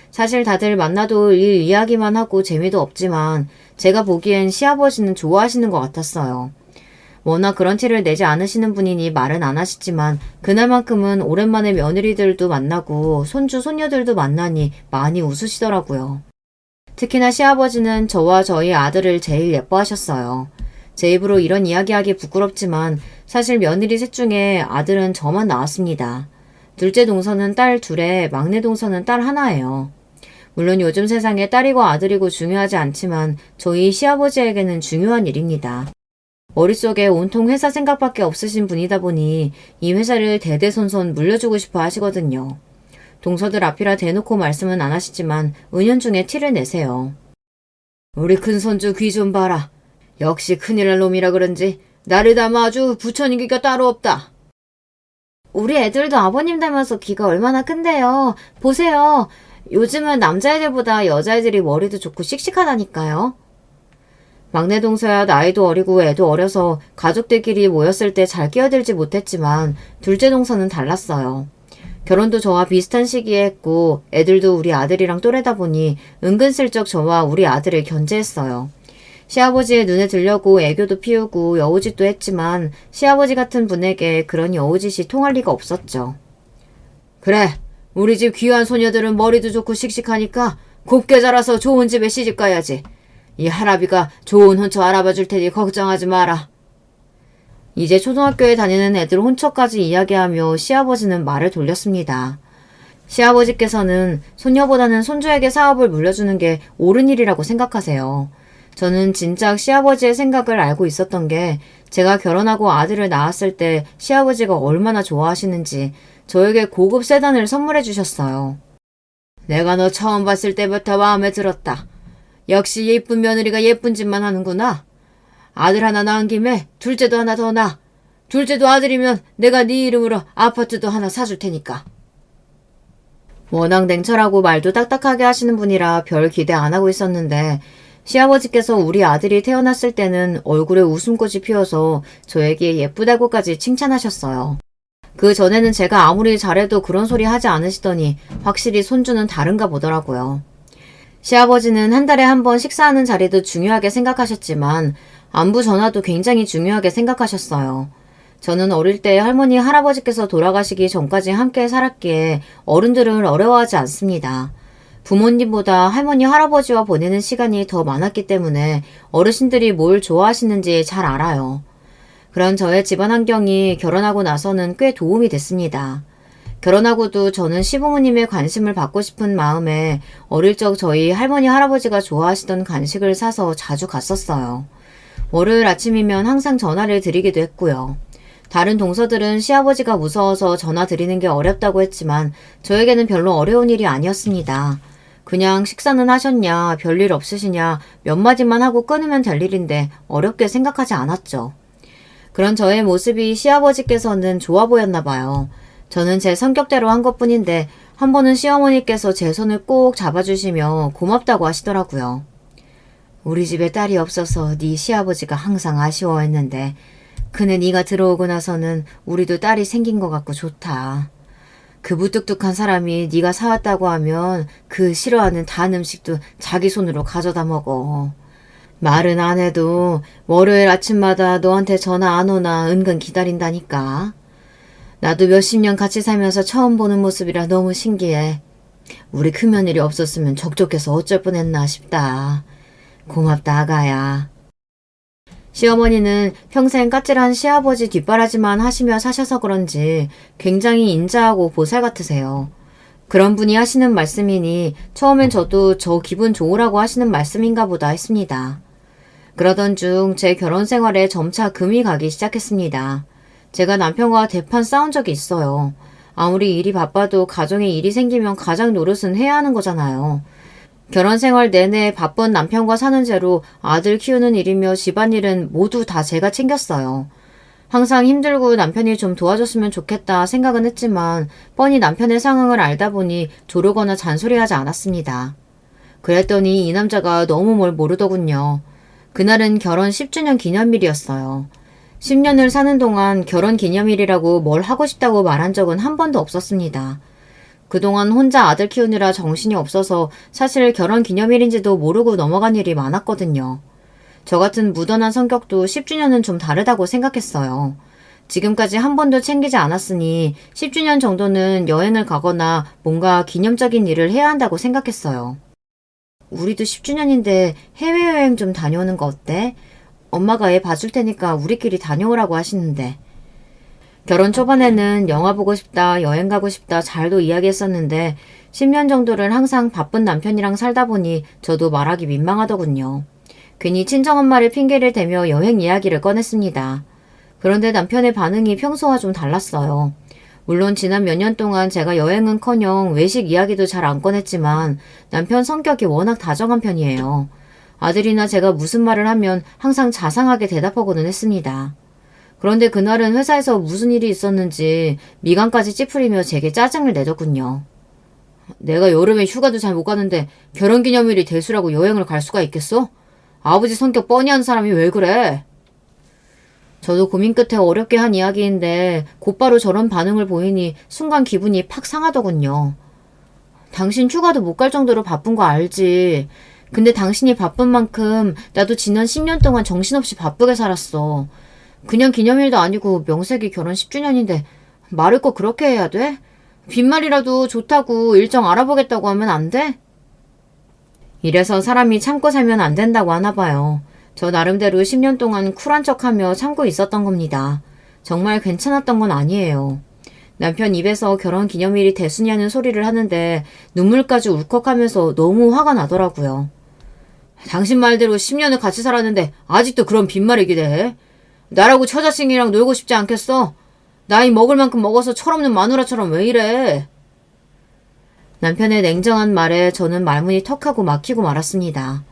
사실 다들 만나도 일 이야기만 하고 재미도 없지만 제가 보기엔 시아버지는 좋아하시는 것 같았어요. 워낙 그런 티를 내지 않으시는 분이니 말은 안 하시지만 그날만큼은 오랜만에 며느리들도 만나고 손주 손녀들도 만나니 많이 웃으시더라고요. 특히나 시아버지는 저와 저희 아들을 제일 예뻐하셨어요. 제 입으로 이런 이야기하기 부끄럽지만 사실 며느리 셋 중에 아들은 저만 낳았습니다. 둘째 동서는 딸 둘에 막내 동서는 딸 하나예요. 물론 요즘 세상에 딸이고 아들이고 중요하지 않지만 저희 시아버지에게는 중요한 일입니다. 머릿속에 온통 회사 생각밖에 없으신 분이다 보니 이 회사를 대대손손 물려주고 싶어 하시거든요. 동서들 앞이라 대놓고 말씀은 안 하시지만 은연중에 티를 내세요. 우리 큰손주 귀 좀 봐라. 역시 큰일 날 놈이라 그런지 나를 닮아 아주 부처님기가 따로 없다. 우리 애들도 아버님 닮아서 귀가 얼마나 큰데요. 보세요. 요즘은 남자애들보다 여자애들이 머리도 좋고 씩씩하다니까요. 막내 동서야 나이도 어리고 애도 어려서 가족들끼리 모였을 때 잘 끼어들지 못했지만 둘째 동서는 달랐어요. 결혼도 저와 비슷한 시기에 했고 애들도 우리 아들이랑 또래다 보니 은근슬쩍 저와 우리 아들을 견제했어요. 시아버지의 눈에 들려고 애교도 피우고 여우짓도 했지만 시아버지 같은 분에게 그런 여우짓이 통할 리가 없었죠. 그래, 우리 집 귀한 소녀들은 머리도 좋고 씩씩하니까 곱게 자라서 좋은 집에 시집 가야지. 이 할아비가 좋은 혼처 알아봐 줄 테니 걱정하지 마라. 이제 초등학교에 다니는 애들 혼처까지 이야기하며 시아버지는 말을 돌렸습니다. 시아버지께서는 손녀보다는 손주에게 사업을 물려주는 게 옳은 일이라고 생각하세요. 저는 진작 시아버지의 생각을 알고 있었던 게 제가 결혼하고 아들을 낳았을 때 시아버지가 얼마나 좋아하시는지 저에게 고급 세단을 선물해 주셨어요. 내가 너 처음 봤을 때부터 마음에 들었다. 역시 예쁜 며느리가 예쁜 짓만 하는구나. 아들 하나 낳은 김에 둘째도 하나 더 낳아. 둘째도 아들이면 내가 네 이름으로 아파트도 하나 사줄 테니까. 워낙 냉철하고 말도 딱딱하게 하시는 분이라 별 기대 안 하고 있었는데 시아버지께서 우리 아들이 태어났을 때는 얼굴에 웃음꽃이 피어서 저에게 예쁘다고까지 칭찬하셨어요. 그 전에는 제가 아무리 잘해도 그런 소리 하지 않으시더니 확실히 손주는 다른가 보더라고요. 시아버지는 한 달에 한 번 식사하는 자리도 중요하게 생각하셨지만 안부 전화도 굉장히 중요하게 생각하셨어요. 저는 어릴 때 할머니, 할아버지께서 돌아가시기 전까지 함께 살았기에 어른들을 어려워하지 않습니다. 부모님보다 할머니, 할아버지와 보내는 시간이 더 많았기 때문에 어르신들이 뭘 좋아하시는지 잘 알아요. 그런 저의 집안 환경이 결혼하고 나서는 꽤 도움이 됐습니다. 결혼하고도 저는 시부모님의 관심을 받고 싶은 마음에 어릴 적 저희 할머니, 할아버지가 좋아하시던 간식을 사서 자주 갔었어요. 월요일 아침이면 항상 전화를 드리기도 했고요. 다른 동서들은 시아버지가 무서워서 전화 드리는 게 어렵다고 했지만 저에게는 별로 어려운 일이 아니었습니다. 그냥 식사는 하셨냐, 별일 없으시냐 몇 마디만 하고 끊으면 될 일인데 어렵게 생각하지 않았죠. 그런 저의 모습이 시아버지께서는 좋아 보였나 봐요. 저는 제 성격대로 한 것뿐인데 한 번은 시어머니께서 제 손을 꼭 잡아주시며 고맙다고 하시더라고요. 우리 집에 딸이 없어서 네 시아버지가 항상 아쉬워했는데 그네 네가 들어오고 나서는 우리도 딸이 생긴 것 같고 좋다. 그 무뚝뚝한 사람이 네가 사왔다고 하면 그 싫어하는 단 음식도 자기 손으로 가져다 먹어. 말은 안 해도 월요일 아침마다 너한테 전화 안 오나 은근 기다린다니까. 나도 몇십 년 같이 살면서 처음 보는 모습이라 너무 신기해. 우리 큰며느리 없었으면 적적해서 어쩔 뻔했나 싶다. 고맙다 아가야. 시어머니는 평생 까칠한 시아버지 뒷바라지만 하시며 사셔서 그런지 굉장히 인자하고 보살 같으세요. 그런 분이 하시는 말씀이니 처음엔 저도 저 기분 좋으라고 하시는 말씀인가 보다 했습니다. 그러던 중 제 결혼 생활에 점차 금이 가기 시작했습니다. 제가 남편과 대판 싸운 적이 있어요. 아무리 일이 바빠도 가정에 일이 생기면 가장 노릇은 해야 하는 거잖아요. 결혼 생활 내내 바쁜 남편과 사는 죄로 아들 키우는 일이며 집안일은 모두 다 제가 챙겼어요. 항상 힘들고 남편이 좀 도와줬으면 좋겠다 생각은 했지만 뻔히 남편의 상황을 알다 보니 조르거나 잔소리하지 않았습니다. 그랬더니 이 남자가 너무 뭘 모르더군요. 그날은 결혼 10주년 기념일이었어요. 10년을 사는 동안 결혼 기념일이라고 뭘 하고 싶다고 말한 적은 한 번도 없었습니다. 그동안 혼자 아들 키우느라 정신이 없어서 사실 결혼 기념일인지도 모르고 넘어간 일이 많았거든요. 저 같은 무던한 성격도 10주년은 좀 다르다고 생각했어요. 지금까지 한 번도 챙기지 않았으니 10주년 정도는 여행을 가거나 뭔가 기념적인 일을 해야 한다고 생각했어요. 우리도 10주년인데 해외여행 좀 다녀오는 거 어때? 엄마가 애 봐줄 테니까 우리끼리 다녀오라고 하시는데. 결혼 초반에는 영화 보고 싶다, 여행 가고 싶다 잘도 이야기했었는데 10년 정도를 항상 바쁜 남편이랑 살다 보니 저도 말하기 민망하더군요. 괜히 친정엄마를 핑계를 대며 여행 이야기를 꺼냈습니다. 그런데 남편의 반응이 평소와 좀 달랐어요. 물론 지난 몇 년 동안 제가 여행은커녕 외식 이야기도 잘 안 꺼냈지만 남편 성격이 워낙 다정한 편이에요. 아들이나 제가 무슨 말을 하면 항상 자상하게 대답하고는 했습니다. 그런데 그날은 회사에서 무슨 일이 있었는지 미간까지 찌푸리며 제게 짜증을 내더군요. 내가 여름에 휴가도 잘 못 가는데 결혼기념일이 대수라고 여행을 갈 수가 있겠어? 아버지 성격 뻔히 하는 사람이 왜 그래? 저도 고민 끝에 어렵게 한 이야기인데 곧바로 저런 반응을 보이니 순간 기분이 팍 상하더군요. 당신 휴가도 못 갈 정도로 바쁜 거 알지? 근데 당신이 바쁜 만큼 나도 지난 10년 동안 정신없이 바쁘게 살았어. 그냥 기념일도 아니고 명색이 결혼 10주년인데 말을 꼭 그렇게 해야 돼? 빈말이라도 좋다고 일정 알아보겠다고 하면 안 돼? 이래서 사람이 참고 살면 안 된다고 하나 봐요. 저 나름대로 10년 동안 쿨한 척하며 참고 있었던 겁니다. 정말 괜찮았던 건 아니에요. 남편 입에서 결혼 기념일이 대수냐는 소리를 하는데 눈물까지 울컥하면서 너무 화가 나더라고요. 당신 말대로 10년을 같이 살았는데 아직도 그런 빈말이기대 해? 나라고 처자식이랑 놀고 싶지 않겠어? 나이 먹을 만큼 먹어서 철없는 마누라처럼 왜 이래? 남편의 냉정한 말에 저는 말문이 턱하고 막히고 말았습니다.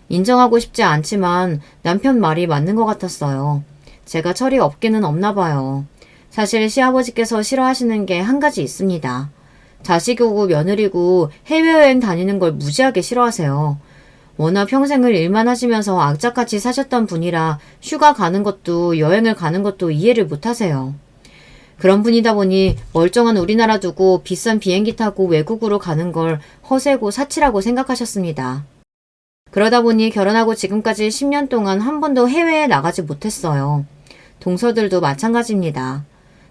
인정하고 싶지 않지만 남편 말이 맞는 것 같았어요. 제가 철이 없기는 없나 봐요. 사실 시아버지께서 싫어하시는 게 한 가지 있습니다. 자식이고 며느리고 해외여행 다니는 걸 무지하게 싫어하세요. 워낙 평생을 일만 하시면서 악착같이 사셨던 분이라 휴가 가는 것도 여행을 가는 것도 이해를 못 하세요. 그런 분이다 보니 멀쩡한 우리나라 두고 비싼 비행기 타고 외국으로 가는 걸 허세고 사치라고 생각하셨습니다. 그러다 보니 결혼하고 지금까지 10년 동안 한 번도 해외에 나가지 못했어요. 동서들도 마찬가지입니다.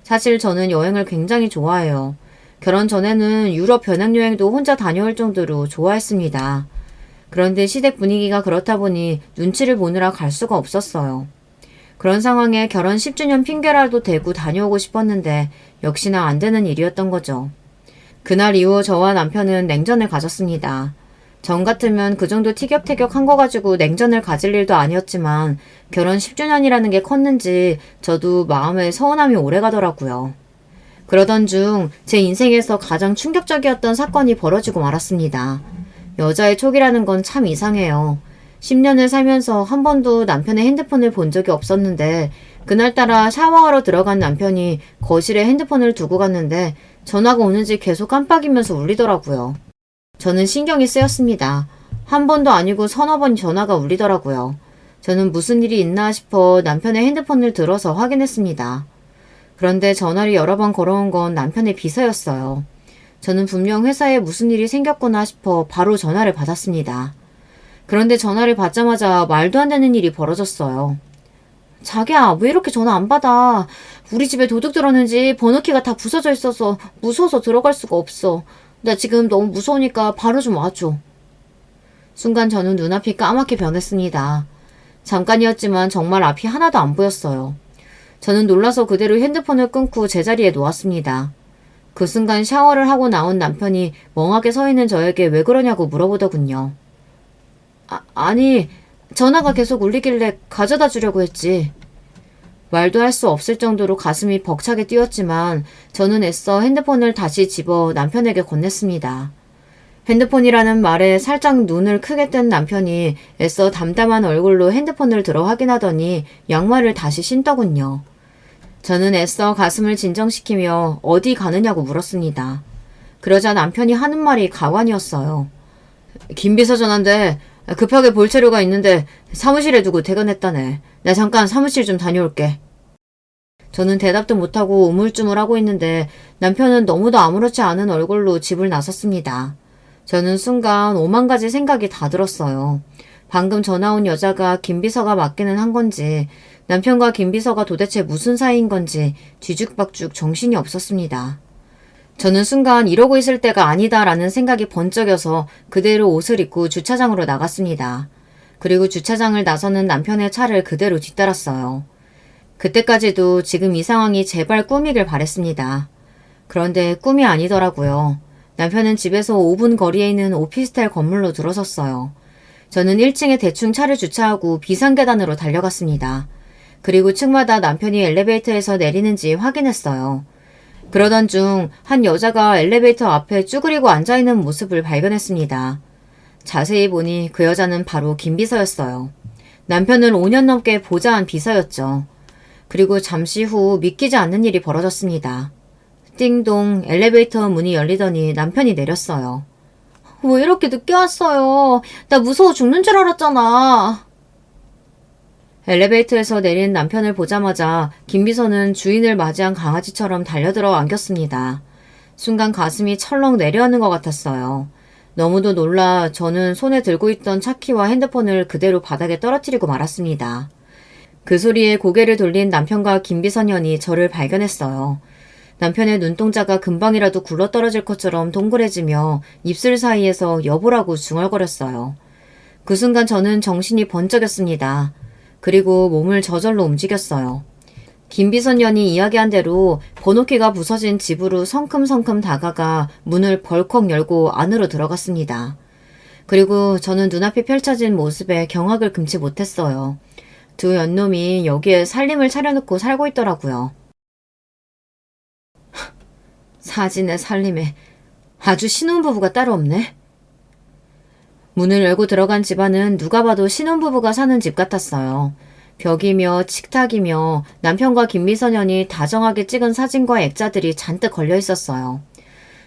사실 저는 여행을 굉장히 좋아해요. 결혼 전에는 유럽 배낭여행도 혼자 다녀올 정도로 좋아했습니다. 그런데 시댁 분위기가 그렇다 보니 눈치를 보느라 갈 수가 없었어요. 그런 상황에 결혼 10주년 핑계라도 대고 다녀오고 싶었는데 역시나 안 되는 일이었던 거죠. 그날 이후 저와 남편은 냉전을 가졌습니다. 전 같으면 그 정도 티격태격 한 거 가지고 냉전을 가질 일도 아니었지만 결혼 10주년이라는 게 컸는지 저도 마음에 서운함이 오래가더라고요. 그러던 중 제 인생에서 가장 충격적이었던 사건이 벌어지고 말았습니다. 여자의 촉이라는 건 참 이상해요. 10년을 살면서 한 번도 남편의 핸드폰을 본 적이 없었는데 그날따라 샤워하러 들어간 남편이 거실에 핸드폰을 두고 갔는데 전화가 오는지 계속 깜빡이면서 울리더라고요. 저는 신경이 쓰였습니다. 한 번도 아니고 서너 번 전화가 울리더라고요. 저는 무슨 일이 있나 싶어 남편의 핸드폰을 들어서 확인했습니다. 그런데 전화를 여러 번 걸어온 건 남편의 비서였어요. 저는 분명 회사에 무슨 일이 생겼구나 싶어 바로 전화를 받았습니다. 그런데 전화를 받자마자 말도 안 되는 일이 벌어졌어요. 자기야, 왜 이렇게 전화 안 받아? 우리 집에 도둑 들었는지 번호키가 다 부서져 있어서 무서워서 들어갈 수가 없어. 나 지금 너무 무서우니까 바로 좀 와줘. 순간 저는 눈앞이 까맣게 변했습니다. 잠깐이었지만 정말 앞이 하나도 안 보였어요. 저는 놀라서 그대로 핸드폰을 끊고 제자리에 놓았습니다. 그 순간 샤워를 하고 나온 남편이 멍하게 서 있는 저에게 왜 그러냐고 물어보더군요. 아니, 전화가 계속 울리길래 가져다 주려고 했지. 말도 할 수 없을 정도로 가슴이 벅차게 뛰었지만 저는 애써 핸드폰을 다시 집어 남편에게 건넸습니다. 핸드폰이라는 말에 살짝 눈을 크게 뜬 남편이 애써 담담한 얼굴로 핸드폰을 들어 확인하더니 양말을 다시 신더군요. 저는 애써 가슴을 진정시키며 어디 가느냐고 물었습니다. 그러자 남편이 하는 말이 가관이었어요. 김 비서 전화인데 급하게 볼 자료가 있는데 사무실에 두고 퇴근했다네. 나 잠깐 사무실 좀 다녀올게. 저는 대답도 못하고 우물쭈물하고 있는데 남편은 너무도 아무렇지 않은 얼굴로 집을 나섰습니다. 저는 순간 오만 가지 생각이 다 들었어요. 방금 전화 온 여자가 김 비서가 맡기는 한 건지, 남편과 김 비서가 도대체 무슨 사이인 건지 뒤죽박죽 정신이 없었습니다. 저는 순간 이러고 있을 때가 아니다라는 생각이 번쩍여서 그대로 옷을 입고 주차장으로 나갔습니다. 그리고 주차장을 나서는 남편의 차를 그대로 뒤따랐어요. 그때까지도 지금 이 상황이 제발 꿈이길 바랬습니다. 그런데 꿈이 아니더라고요. 남편은 집에서 5분 거리에 있는 오피스텔 건물로 들어섰어요. 저는 1층에 대충 차를 주차하고 비상계단으로 달려갔습니다. 그리고 층마다 남편이 엘리베이터에서 내리는지 확인했어요. 그러던 중 한 여자가 엘리베이터 앞에 쭈그리고 앉아있는 모습을 발견했습니다. 자세히 보니 그 여자는 바로 김 비서였어요. 남편을 5년 넘게 보좌한 비서였죠. 그리고 잠시 후 믿기지 않는 일이 벌어졌습니다. 띵동, 엘리베이터 문이 열리더니 남편이 내렸어요. 왜 이렇게 늦게 왔어요? 나 무서워 죽는 줄 알았잖아. 엘리베이터에서 내린 남편을 보자마자 김 비서는 주인을 맞이한 강아지처럼 달려들어 안겼습니다. 순간 가슴이 철렁 내려앉는 것 같았어요. 너무도 놀라 저는 손에 들고 있던 차키와 핸드폰을 그대로 바닥에 떨어뜨리고 말았습니다. 그 소리에 고개를 돌린 남편과 김 비서년이 저를 발견했어요. 남편의 눈동자가 금방이라도 굴러떨어질 것처럼 동그래지며 입술 사이에서 여보라고 중얼거렸어요. 그 순간 저는 정신이 번쩍였습니다. 그리고 몸을 저절로 움직였어요. 김 비서년이 이야기한 대로 번호키가 부서진 집으로 성큼성큼 다가가 문을 벌컥 열고 안으로 들어갔습니다. 그리고 저는 눈앞이 펼쳐진 모습에 경악을 금치 못했어요. 두 연놈이 여기에 살림을 차려놓고 살고 있더라고요. 사진에 살림에 아주 신혼부부가 따로 없네. 문을 열고 들어간 집안은 누가 봐도 신혼부부가 사는 집 같았어요. 벽이며 식탁이며 남편과 김미선연이 다정하게 찍은 사진과 액자들이 잔뜩 걸려 있었어요.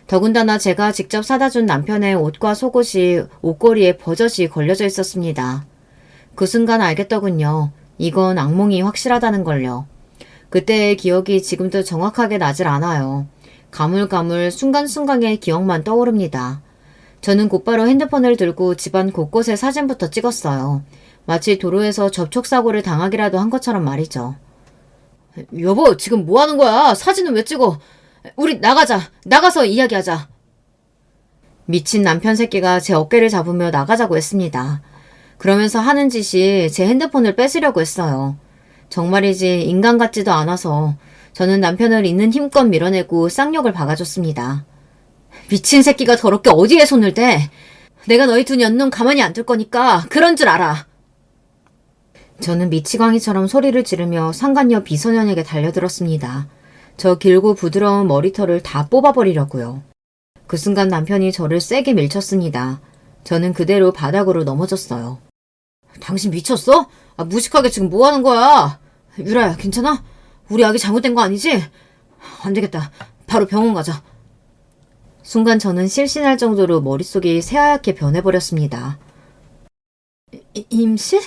더군다나 제가 직접 사다 준 남편의 옷과 속옷이 옷걸이에 버젓이 걸려져 있었습니다. 그 순간 알겠더군요. 이건 악몽이 확실하다는 걸요. 그때의 기억이 지금도 정확하게 나질 않아요. 가물가물 순간순간의 기억만 떠오릅니다. 저는 곧바로 핸드폰을 들고 집안 곳곳에 사진부터 찍었어요. 마치 도로에서 접촉사고를 당하기라도 한 것처럼 말이죠. 여보, 지금 뭐 하는 거야? 사진은 왜 찍어? 우리 나가자. 나가서 이야기하자. 미친 남편 새끼가 제 어깨를 잡으며 나가자고 했습니다. 그러면서 하는 짓이 제 핸드폰을 뺏으려고 했어요. 정말이지 인간 같지도 않아서 저는 남편을 있는 힘껏 밀어내고 쌍욕을 박아줬습니다. 미친 새끼가 더럽게 어디에 손을 대? 내가 너희 두 년놈 가만히 안 둘 거니까 그런 줄 알아. 저는 미치광이처럼 소리를 지르며 상간녀 비소년에게 달려들었습니다. 저 길고 부드러운 머리털을 다 뽑아버리려고요. 그 순간 남편이 저를 세게 밀쳤습니다. 저는 그대로 바닥으로 넘어졌어요. 당신 미쳤어? 무식하게 지금 뭐 하는 거야? 유라야, 괜찮아? 우리 아기 잘못된 거 아니지? 안 되겠다. 바로 병원 가자. 순간 저는 실신할 정도로 머릿속이 새하얗게 변해버렸습니다. 임신?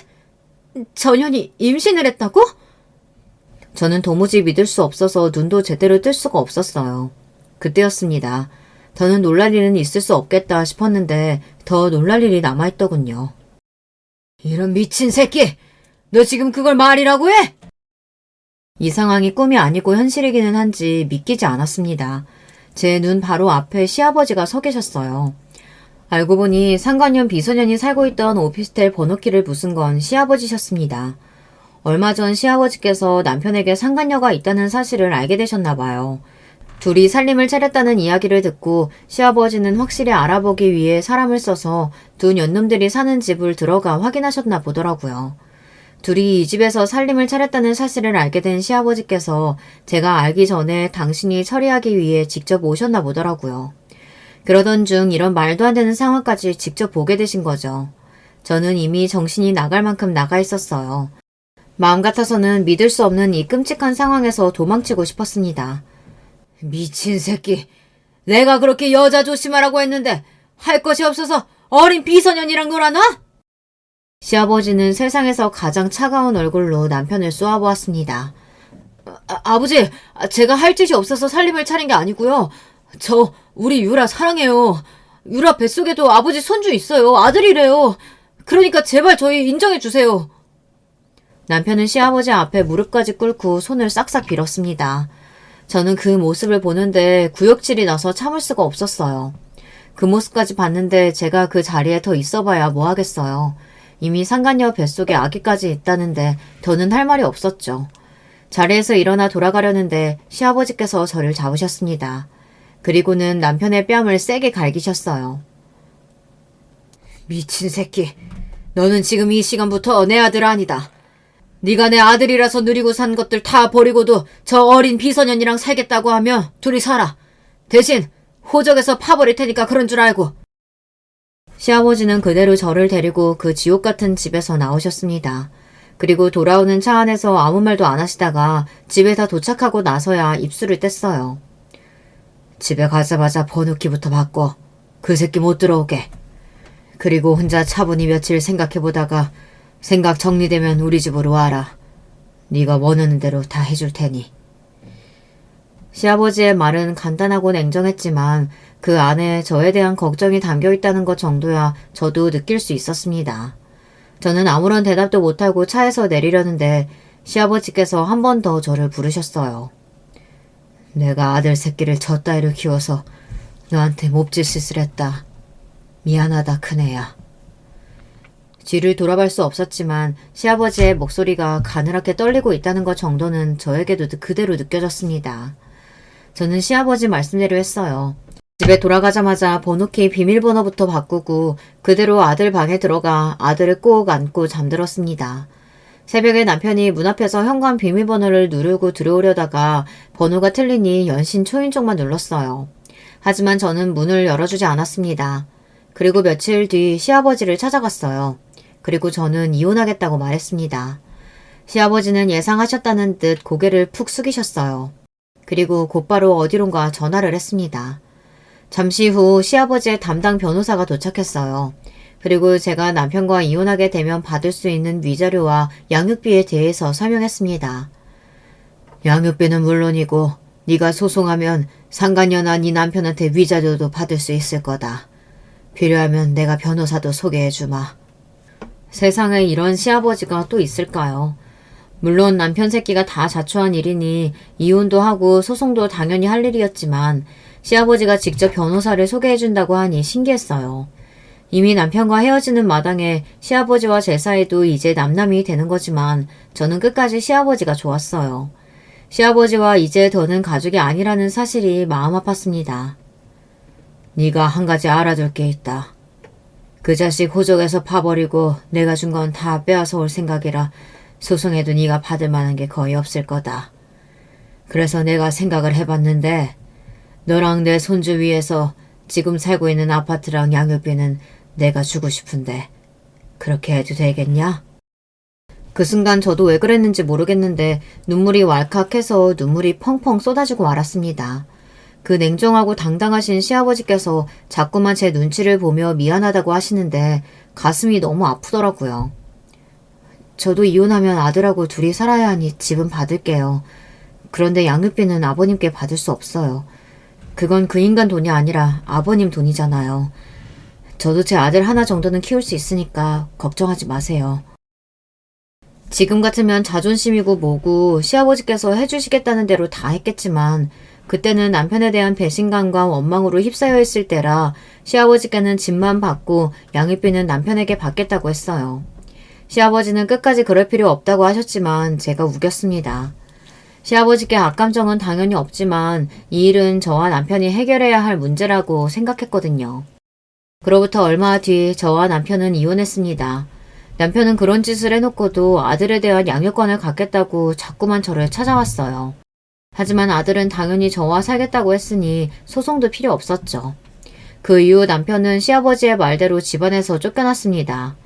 전현이 임신을 했다고? 저는 도무지 믿을 수 없어서 눈도 제대로 뜰 수가 없었어요. 그때였습니다. 더는 놀랄 일은 있을 수 없겠다 싶었는데 더 놀랄 일이 남아있더군요. 이런 미친 새끼! 너 지금 그걸 말이라고 해? 이 상황이 꿈이 아니고 현실이기는 한지 믿기지 않았습니다. 제 눈 바로 앞에 시아버지가 서 계셨어요. 알고 보니 상간녀 비소년이 살고 있던 오피스텔 번호키를 부순 건 시아버지셨습니다. 얼마 전 시아버지께서 남편에게 상간녀가 있다는 사실을 알게 되셨나 봐요. 둘이 살림을 차렸다는 이야기를 듣고 시아버지는 확실히 알아보기 위해 사람을 써서 두 년놈들이 사는 집을 들어가 확인하셨나 보더라고요. 둘이 이 집에서 살림을 차렸다는 사실을 알게 된 시아버지께서 제가 알기 전에 당신이 처리하기 위해 직접 오셨나 보더라고요. 그러던 중 이런 말도 안 되는 상황까지 직접 보게 되신 거죠. 저는 이미 정신이 나갈 만큼 나가 있었어요. 마음 같아서는 믿을 수 없는 이 끔찍한 상황에서 도망치고 싶었습니다. 미친 새끼. 내가 그렇게 여자 조심하라고 했는데 할 것이 없어서 어린 비소년이랑 놀아나? 시아버지는 세상에서 가장 차가운 얼굴로 남편을 쏘아보았습니다. 아버지, 제가 할 짓이 없어서 살림을 차린 게 아니고요. 저 우리 유라 사랑해요. 유라 뱃속에도 아버지 손주 있어요. 아들이래요. 그러니까 제발 저희 인정해 주세요. 남편은 시아버지 앞에 무릎까지 꿇고 손을 싹싹 빌었습니다. 저는 그 모습을 보는데 구역질이 나서 참을 수가 없었어요. 그 모습까지 봤는데 제가 그 자리에 더 있어봐야 뭐 하겠어요. 이미 상간녀 뱃속에 아기까지 있다는데 더는 할 말이 없었죠. 자리에서 일어나 돌아가려는데 시아버지께서 저를 잡으셨습니다. 그리고는 남편의 뺨을 세게 갈기셨어요. 미친 새끼. 너는 지금 이 시간부터 내 아들 아니다. 네가 내 아들이라서 누리고 산 것들 다 버리고도 저 어린 비소년이랑 살겠다고 하면 둘이 살아. 대신 호적에서 파버릴 테니까 그런 줄 알고. 시아버지는 그대로 저를 데리고 그 지옥 같은 집에서 나오셨습니다. 그리고 돌아오는 차 안에서 아무 말도 안 하시다가 집에 다 도착하고 나서야 입술을 뗐어요. 집에 가자마자 번호키부터 바꿔. 그 새끼 못 들어오게. 그리고 혼자 차분히 며칠 생각해보다가 생각 정리되면 우리 집으로 와라. 네가 원하는 대로 다 해줄 테니. 시아버지의 말은 간단하고 냉정했지만 그 안에 저에 대한 걱정이 담겨있다는 것 정도야 저도 느낄 수 있었습니다. 저는 아무런 대답도 못하고 차에서 내리려는데 시아버지께서 한 번 더 저를 부르셨어요. 내가 아들 새끼를 저 따위로 키워서 너한테 몹짓짓을 했다. 미안하다 큰애야. 뒤를 돌아볼 수 없었지만 시아버지의 목소리가 가늘하게 떨리고 있다는 것 정도는 저에게도 그대로 느껴졌습니다. 저는 시아버지 말씀대로 했어요. 집에 돌아가자마자 번호키 비밀번호부터 바꾸고 그대로 아들 방에 들어가 아들을 꼭 안고 잠들었습니다. 새벽에 남편이 문 앞에서 현관 비밀번호를 누르고 들어오려다가 번호가 틀리니 연신 초인종만 눌렀어요. 하지만 저는 문을 열어주지 않았습니다. 그리고 며칠 뒤 시아버지를 찾아갔어요. 그리고 저는 이혼하겠다고 말했습니다. 시아버지는 예상하셨다는 듯 고개를 푹 숙이셨어요. 그리고 곧바로 어디론가 전화를 했습니다. 잠시 후 시아버지의 담당 변호사가 도착했어요. 그리고 제가 남편과 이혼하게 되면 받을 수 있는 위자료와 양육비에 대해서 설명했습니다. 양육비는 물론이고 네가 소송하면 상간녀나 네 남편한테 위자료도 받을 수 있을 거다. 필요하면 내가 변호사도 소개해주마. 세상에 이런 시아버지가 또 있을까요? 물론 남편 새끼가 다 자초한 일이니 이혼도 하고 소송도 당연히 할 일이었지만 시아버지가 직접 변호사를 소개해준다고 하니 신기했어요. 이미 남편과 헤어지는 마당에 시아버지와 제 사이도 이제 남남이 되는 거지만 저는 끝까지 시아버지가 좋았어요. 시아버지와 이제 더는 가족이 아니라는 사실이 마음 아팠습니다. 네가 한 가지 알아둘 게 있다. 그 자식 호적에서 파버리고 내가 준 건 다 빼앗아 올 생각이라 소송해도 네가 받을 만한 게 거의 없을 거다. 그래서 내가 생각을 해봤는데 너랑 내 손주 위해서 지금 살고 있는 아파트랑 양육비는 내가 주고 싶은데 그렇게 해도 되겠냐? 그 순간 저도 왜 그랬는지 모르겠는데 눈물이 왈칵해서 눈물이 펑펑 쏟아지고 말았습니다. 그 냉정하고 당당하신 시아버지께서 자꾸만 제 눈치를 보며 미안하다고 하시는데 가슴이 너무 아프더라고요. 저도 이혼하면 아들하고 둘이 살아야 하니 집은 받을게요. 그런데 양육비는 아버님께 받을 수 없어요. 그건 그 인간 돈이 아니라 아버님 돈이잖아요. 저도 제 아들 하나 정도는 키울 수 있으니까 걱정하지 마세요. 지금 같으면 자존심이고 뭐고 시아버지께서 해주시겠다는 대로 다 했겠지만 그때는 남편에 대한 배신감과 원망으로 휩싸여 있을 때라 시아버지께는 집만 받고 양육비는 남편에게 받겠다고 했어요. 시아버지는 끝까지 그럴 필요 없다고 하셨지만 제가 우겼습니다. 시아버지께 악감정은 당연히 없지만 이 일은 저와 남편이 해결해야 할 문제라고 생각했거든요. 그로부터 얼마 뒤 저와 남편은 이혼했습니다. 남편은 그런 짓을 해놓고도 아들에 대한 양육권을 갖겠다고 자꾸만 저를 찾아왔어요. 하지만 아들은 당연히 저와 살겠다고 했으니 소송도 필요 없었죠. 그 이후 남편은 시아버지의 말대로 집안에서 쫓겨났습니다.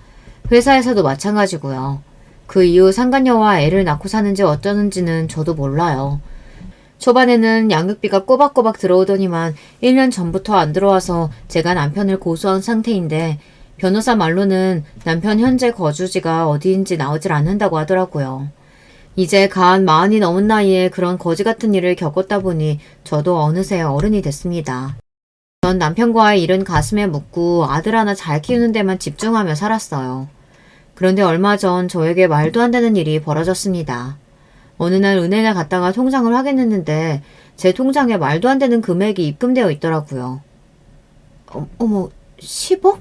회사에서도 마찬가지고요. 그 이후 상간녀와 애를 낳고 사는지 어쩌는지는 저도 몰라요. 초반에는 양육비가 꼬박꼬박 들어오더니만 1년 전부터 안 들어와서 제가 남편을 고소한 상태인데 변호사 말로는 남편 현재 거주지가 어디인지 나오질 않는다고 하더라고요. 이제 간 40이 넘은 나이에 그런 거지 같은 일을 겪었다 보니 저도 어느새 어른이 됐습니다. 전 남편과의 일은 가슴에 묻고 아들 하나 잘 키우는 데만 집중하며 살았어요. 그런데 얼마 전 저에게 말도 안 되는 일이 벌어졌습니다. 어느 날 은행에 갔다가 통장을 확인했는데 제 통장에 말도 안 되는 금액이 입금되어 있더라고요. 어머, 10억?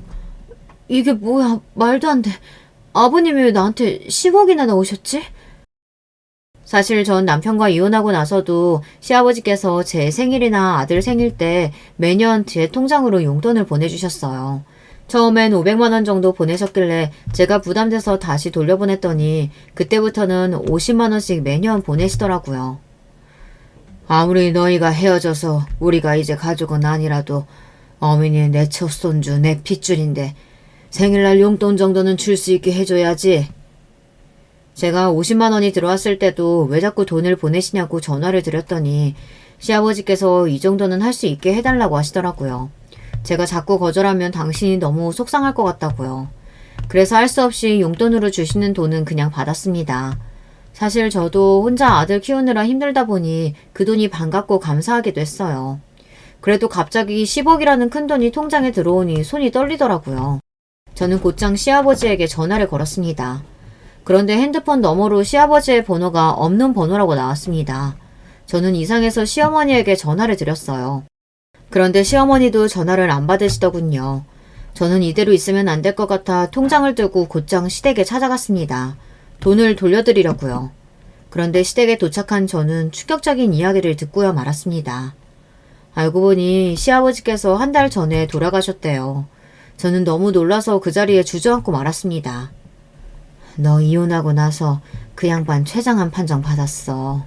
이게 뭐야, 말도 안 돼. 아버님이 왜 나한테 10억이나 넣으셨지? 사실 전 남편과 이혼하고 나서도 시아버지께서 제 생일이나 아들 생일 때 매년 제 통장으로 용돈을 보내주셨어요. 처음엔 500만 원 정도 보내셨길래 제가 부담돼서 다시 돌려보냈더니 그때부터는 50만 원씩 매년 보내시더라고요. 아무리 너희가 헤어져서 우리가 이제 가족은 아니라도 어머니 내 첫손주 내 핏줄인데 생일날 용돈 정도는 줄 수 있게 해줘야지. 제가 50만 원이 들어왔을 때도 왜 자꾸 돈을 보내시냐고 전화를 드렸더니 시아버지께서 이 정도는 할 수 있게 해달라고 하시더라고요. 제가 자꾸 거절하면 당신이 너무 속상할 것 같다고요. 그래서 할 수 없이 용돈으로 주시는 돈은 그냥 받았습니다. 사실 저도 혼자 아들 키우느라 힘들다 보니 그 돈이 반갑고 감사하기도 했어요. 그래도 갑자기 10억이라는 큰 돈이 통장에 들어오니 손이 떨리더라고요. 저는 곧장 시아버지에게 전화를 걸었습니다. 그런데 핸드폰 너머로 시아버지의 번호가 없는 번호라고 나왔습니다. 저는 이상해서 시어머니에게 전화를 드렸어요. 그런데 시어머니도 전화를 안 받으시더군요. 저는 이대로 있으면 안 될 것 같아 통장을 들고 곧장 시댁에 찾아갔습니다. 돈을 돌려드리려고요. 그런데 시댁에 도착한 저는 충격적인 이야기를 듣고야 말았습니다. 알고 보니 시아버지께서 한 달 전에 돌아가셨대요. 저는 너무 놀라서 그 자리에 주저앉고 말았습니다. 너 이혼하고 나서 그 양반 췌장암 판정 받았어.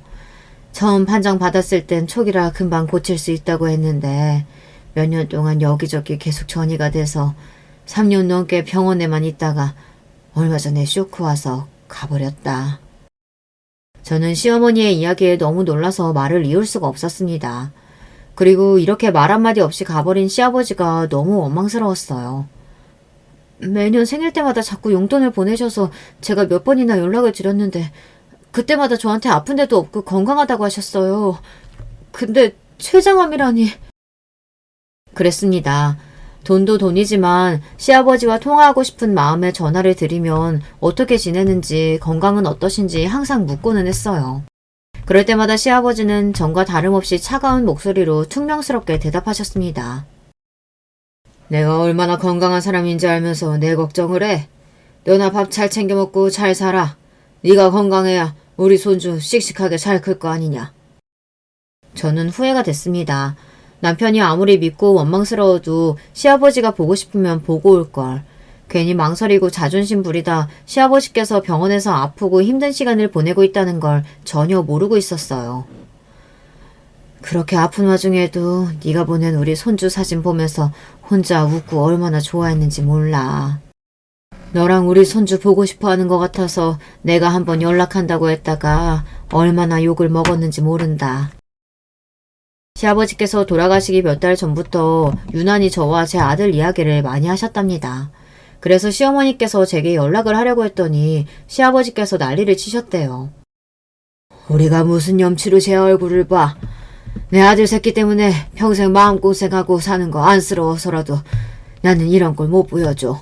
처음 판정 받았을 땐 촉이라 금방 고칠 수 있다고 했는데 몇 년 동안 여기저기 계속 전이가 돼서 3년 넘게 병원에만 있다가 얼마 전에 쇼크 와서 가버렸다. 저는 시어머니의 이야기에 너무 놀라서 말을 이을 수가 없었습니다. 그리고 이렇게 말 한마디 없이 가버린 시아버지가 너무 원망스러웠어요. 매년 생일 때마다 자꾸 용돈을 보내셔서 제가 몇 번이나 연락을 드렸는데 그때마다 저한테 아픈 데도 없고 건강하다고 하셨어요. 근데 췌장암이라니. 그랬습니다. 돈도 돈이지만 시아버지와 통화하고 싶은 마음에 전화를 드리면 어떻게 지내는지 건강은 어떠신지 항상 묻고는 했어요. 그럴 때마다 시아버지는 전과 다름없이 차가운 목소리로 퉁명스럽게 대답하셨습니다. 내가 얼마나 건강한 사람인지 알면서 내 걱정을 해. 너나 밥 잘 챙겨 먹고 잘 살아. 네가 건강해야 우리 손주 씩씩하게 잘 클 거 아니냐. 저는 후회가 됐습니다. 남편이 아무리 믿고 원망스러워도 시아버지가 보고 싶으면 보고 올걸. 괜히 망설이고 자존심 부리다 시아버지께서 병원에서 아프고 힘든 시간을 보내고 있다는 걸 전혀 모르고 있었어요. 그렇게 아픈 와중에도 네가 보낸 우리 손주 사진 보면서 혼자 웃고 얼마나 좋아했는지 몰라. 너랑 우리 손주 보고 싶어 하는 것 같아서 내가 한번 연락한다고 했다가 얼마나 욕을 먹었는지 모른다. 시아버지께서 돌아가시기 몇 달 전부터 유난히 저와 제 아들 이야기를 많이 하셨답니다. 그래서 시어머니께서 제게 연락을 하려고 했더니 시아버지께서 난리를 치셨대요. 우리가 무슨 염치로 제 얼굴을 봐. 내 아들 새끼 때문에 평생 마음고생하고 사는 거 안쓰러워서라도 나는 이런 걸 못 보여줘.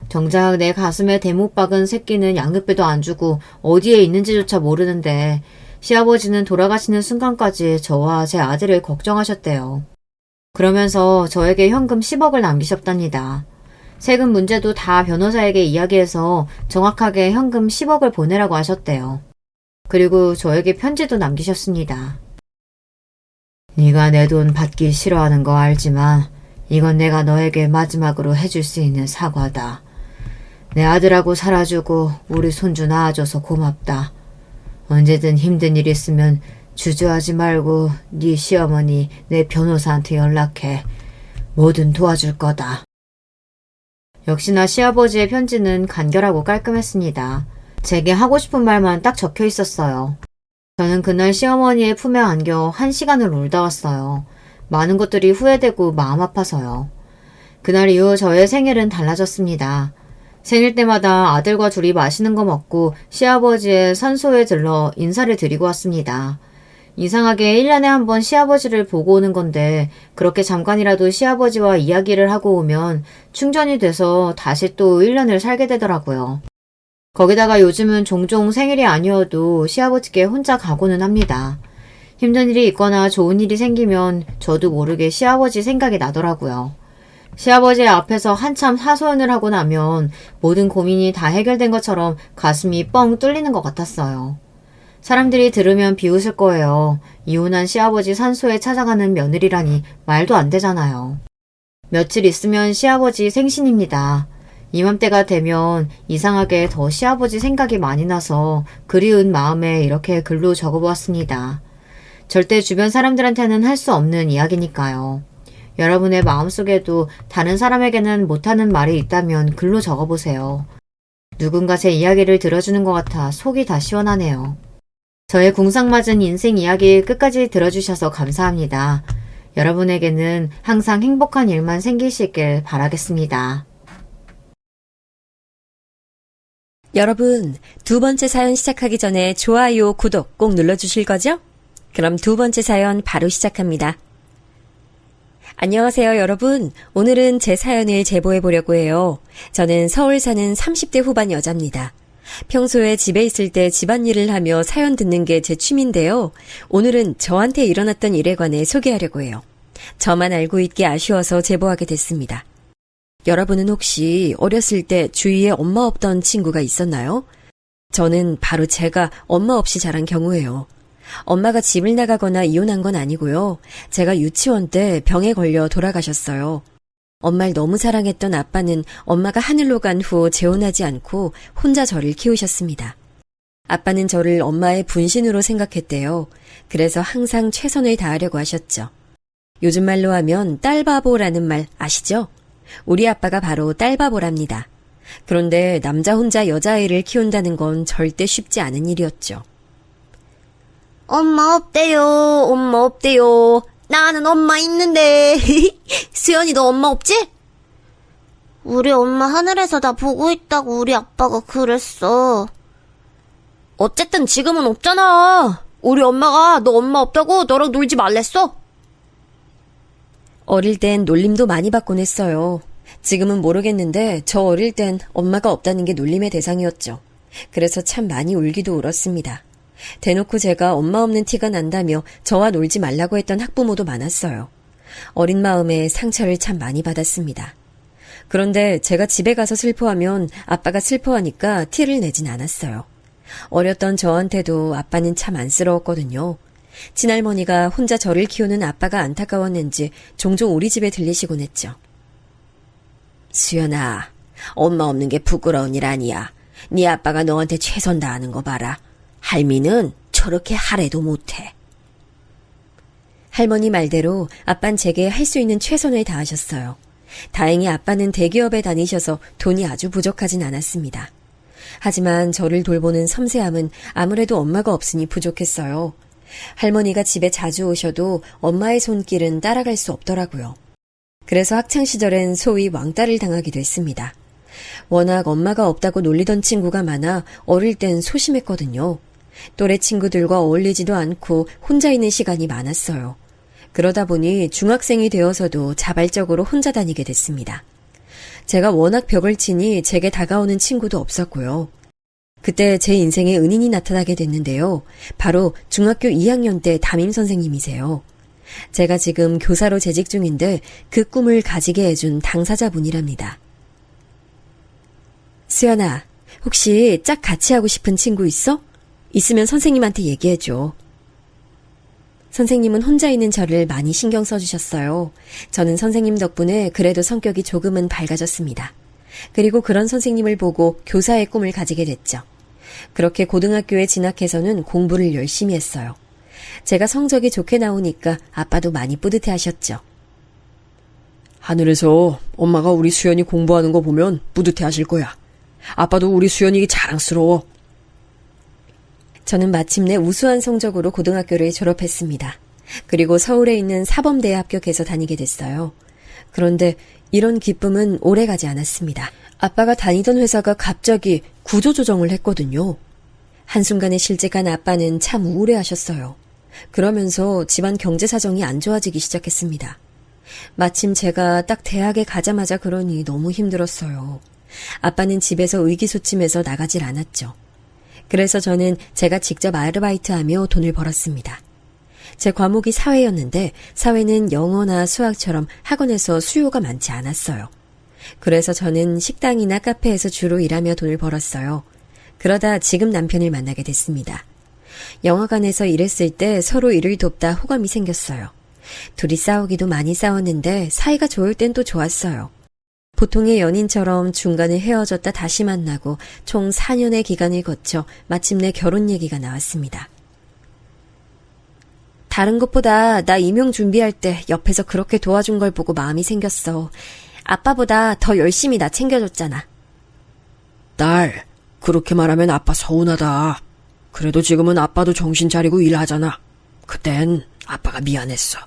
정작 내 가슴에 대못 박은 새끼는 양육비도 안 주고 어디에 있는지조차 모르는데 시아버지는 돌아가시는 순간까지 저와 제 아들을 걱정하셨대요. 그러면서 저에게 현금 10억을 남기셨답니다. 세금 문제도 다 변호사에게 이야기해서 정확하게 현금 10억을 보내라고 하셨대요. 그리고 저에게 편지도 남기셨습니다. 네가 내 돈 받기 싫어하는 거 알지만 이건 내가 너에게 마지막으로 해줄 수 있는 사과다. 내 아들하고 살아주고 우리 손주 낳아줘서 고맙다. 언제든 힘든 일 있으면 주저하지 말고 네 시어머니 내 변호사한테 연락해. 뭐든 도와줄 거다. 역시나 시아버지의 편지는 간결하고 깔끔했습니다. 제게 하고 싶은 말만 딱 적혀 있었어요. 저는 그날 시어머니의 품에 안겨 1시간을 울다 왔어요. 많은 것들이 후회되고 마음 아파서요. 그날 이후 저의 생일은 달라졌습니다. 생일 때마다 아들과 둘이 맛있는 거 먹고 시아버지의 산소에 들러 인사를 드리고 왔습니다. 이상하게 1년에 한 번 시아버지를 보고 오는 건데 그렇게 잠깐이라도 시아버지와 이야기를 하고 오면 충전이 돼서 다시 또 1년을 살게 되더라고요. 거기다가 요즘은 종종 생일이 아니어도 시아버지께 혼자 가고는 합니다. 힘든 일이 있거나 좋은 일이 생기면 저도 모르게 시아버지 생각이 나더라고요. 시아버지 앞에서 한참 하소연을 하고 나면 모든 고민이 다 해결된 것처럼 가슴이 뻥 뚫리는 것 같았어요. 사람들이 들으면 비웃을 거예요. 이혼한 시아버지 산소에 찾아가는 며느리라니 말도 안 되잖아요. 며칠 있으면 시아버지 생신입니다. 이맘때가 되면 이상하게 더 시아버지 생각이 많이 나서 그리운 마음에 이렇게 글로 적어보았습니다. 절대 주변 사람들한테는 할 수 없는 이야기니까요. 여러분의 마음속에도 다른 사람에게는 못하는 말이 있다면 글로 적어보세요. 누군가 제 이야기를 들어주는 것 같아 속이 다 시원하네요. 저의 궁상맞은 인생 이야기 끝까지 들어주셔서 감사합니다. 여러분에게는 항상 행복한 일만 생기시길 바라겠습니다. 여러분, 두 번째 사연 시작하기 전에 좋아요, 구독 꼭 눌러주실 거죠? 그럼 두 번째 사연 바로 시작합니다. 안녕하세요, 여러분. 오늘은 제 사연을 제보해 보려고 해요. 저는 서울 사는 30대 후반 여자입니다. 평소에 집에 있을 때 집안일을 하며 사연 듣는 게 제 취미인데요. 오늘은 저한테 일어났던 일에 관해 소개하려고 해요. 저만 알고 있기 아쉬워서 제보하게 됐습니다. 여러분은 혹시 어렸을 때 주위에 엄마 없던 친구가 있었나요? 저는 바로 제가 엄마 없이 자란 경우예요. 엄마가 집을 나가거나 이혼한 건 아니고요. 제가 유치원 때 병에 걸려 돌아가셨어요. 엄마를 너무 사랑했던 아빠는 엄마가 하늘로 간 후 재혼하지 않고 혼자 저를 키우셨습니다. 아빠는 저를 엄마의 분신으로 생각했대요. 그래서 항상 최선을 다하려고 하셨죠. 요즘 말로 하면 딸바보라는 말 아시죠? 우리 아빠가 바로 딸바보랍니다. 그런데 남자 혼자 여자아이를 키운다는 건 절대 쉽지 않은 일이었죠. 엄마 없대요. 엄마 없대요. 나는 엄마 있는데. 수연이 너 엄마 없지? 우리 엄마 하늘에서 나 보고 있다고 우리 아빠가 그랬어. 어쨌든 지금은 없잖아. 우리 엄마가 너 엄마 없다고 너랑 놀지 말랬어. 어릴 땐 놀림도 많이 받곤 했어요. 지금은 모르겠는데 저 어릴 땐 엄마가 없다는 게 놀림의 대상이었죠. 그래서 참 많이 울기도 울었습니다. 대놓고 제가 엄마 없는 티가 난다며 저와 놀지 말라고 했던 학부모도 많았어요. 어린 마음에 상처를 참 많이 받았습니다. 그런데 제가 집에 가서 슬퍼하면 아빠가 슬퍼하니까 티를 내진 않았어요. 어렸던 저한테도 아빠는 참 안쓰러웠거든요. 친할머니가 혼자 저를 키우는 아빠가 안타까웠는지 종종 우리 집에 들리시곤 했죠. 수연아, 엄마 없는 게 부끄러운 일 아니야. 네 아빠가 너한테 최선 다하는 거 봐라. 할미는 저렇게 하래도 못해. 할머니 말대로 아빤 제게 할 수 있는 최선을 다하셨어요. 다행히 아빠는 대기업에 다니셔서 돈이 아주 부족하진 않았습니다. 하지만 저를 돌보는 섬세함은 아무래도 엄마가 없으니 부족했어요. 할머니가 집에 자주 오셔도 엄마의 손길은 따라갈 수 없더라고요. 그래서 학창시절엔 소위 왕따를 당하기도 했습니다. 워낙 엄마가 없다고 놀리던 친구가 많아 어릴 땐 소심했거든요. 또래 친구들과 어울리지도 않고 혼자 있는 시간이 많았어요. 그러다 보니 중학생이 되어서도 자발적으로 혼자 다니게 됐습니다. 제가 워낙 벽을 치니 제게 다가오는 친구도 없었고요. 그때 제 인생에 은인이 나타나게 됐는데요. 바로 중학교 2학년 때 담임 선생님이세요. 제가 지금 교사로 재직 중인데 그 꿈을 가지게 해준 당사자분이랍니다. 수연아, 혹시 짝 같이 하고 싶은 친구 있어? 있으면 선생님한테 얘기해줘. 선생님은 혼자 있는 저를 많이 신경 써주셨어요. 저는 선생님 덕분에 그래도 성격이 조금은 밝아졌습니다. 그리고 그런 선생님을 보고 교사의 꿈을 가지게 됐죠. 그렇게 고등학교에 진학해서는 공부를 열심히 했어요. 제가 성적이 좋게 나오니까 아빠도 많이 뿌듯해 하셨죠. 하늘에서 엄마가 우리 수연이 공부하는 거 보면 뿌듯해 하실 거야. 아빠도 우리 수연이 자랑스러워. 저는 마침내 우수한 성적으로 고등학교를 졸업했습니다. 그리고 서울에 있는 사범대에 합격해서 다니게 됐어요. 그런데 이런 기쁨은 오래가지 않았습니다. 아빠가 다니던 회사가 갑자기 구조조정을 했거든요. 한순간에 실직한 아빠는 참 우울해하셨어요. 그러면서 집안 경제 사정이 안 좋아지기 시작했습니다. 마침 제가 딱 대학에 가자마자 그러니 너무 힘들었어요. 아빠는 집에서 의기소침해서 나가질 않았죠. 그래서 저는 제가 직접 아르바이트하며 돈을 벌었습니다. 제 과목이 사회였는데 사회는 영어나 수학처럼 학원에서 수요가 많지 않았어요. 그래서 저는 식당이나 카페에서 주로 일하며 돈을 벌었어요. 그러다 지금 남편을 만나게 됐습니다. 영화관에서 일했을 때 서로 일을 돕다 호감이 생겼어요. 둘이 싸우기도 많이 싸웠는데 사이가 좋을 땐 또 좋았어요. 보통의 연인처럼 중간에 헤어졌다 다시 만나고 총 4년의 기간을 거쳐 마침내 결혼 얘기가 나왔습니다. 다른 것보다 나 임용 준비할 때 옆에서 그렇게 도와준 걸 보고 마음이 생겼어. 아빠보다 더 열심히 나 챙겨줬잖아. 딸, 그렇게 말하면 아빠 서운하다. 그래도 지금은 아빠도 정신 차리고 일하잖아. 그땐 아빠가 미안했어.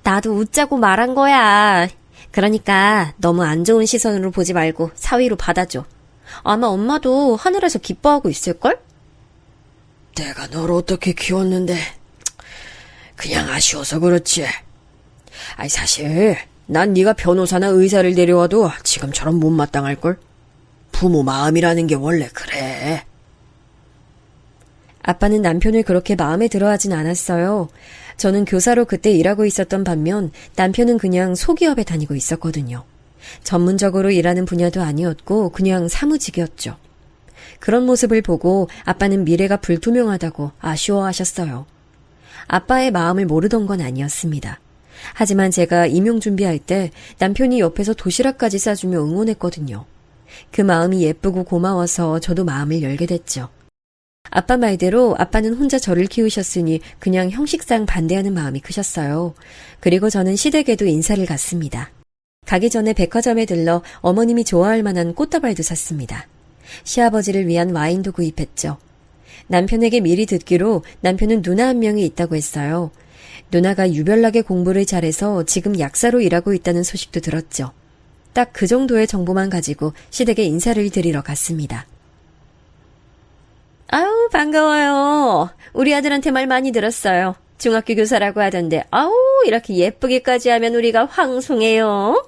나도 웃자고 말한 거야. 그러니까 너무 안 좋은 시선으로 보지 말고 사위로 받아줘. 아마 엄마도 하늘에서 기뻐하고 있을걸? 내가 널 어떻게 키웠는데 그냥 아쉬워서 그렇지. 아니 사실 난 네가 변호사나 의사를 데려와도 지금처럼 못마땅할걸. 부모 마음이라는 게 원래 그래. 아빠는 남편을 그렇게 마음에 들어하진 않았어요. 저는 교사로 그때 일하고 있었던 반면 남편은 그냥 소기업에 다니고 있었거든요. 전문적으로 일하는 분야도 아니었고 그냥 사무직이었죠. 그런 모습을 보고 아빠는 미래가 불투명하다고 아쉬워하셨어요. 아빠의 마음을 모르던 건 아니었습니다. 하지만 제가 임용 준비할 때 남편이 옆에서 도시락까지 싸주며 응원했거든요. 그 마음이 예쁘고 고마워서 저도 마음을 열게 됐죠. 아빠 말대로 아빠는 혼자 저를 키우셨으니 그냥 형식상 반대하는 마음이 크셨어요. 그리고 저는 시댁에도 인사를 갔습니다. 가기 전에 백화점에 들러 어머님이 좋아할 만한 꽃다발도 샀습니다. 시아버지를 위한 와인도 구입했죠. 남편에게 미리 듣기로 남편은 누나 한 명이 있다고 했어요. 누나가 유별나게 공부를 잘해서 지금 약사로 일하고 있다는 소식도 들었죠. 딱 그 정도의 정보만 가지고 시댁에 인사를 드리러 갔습니다. 아우, 반가워요. 우리 아들한테 말 많이 들었어요. 중학교 교사라고 하던데, 아우, 이렇게 예쁘게까지 하면 우리가 황송해요.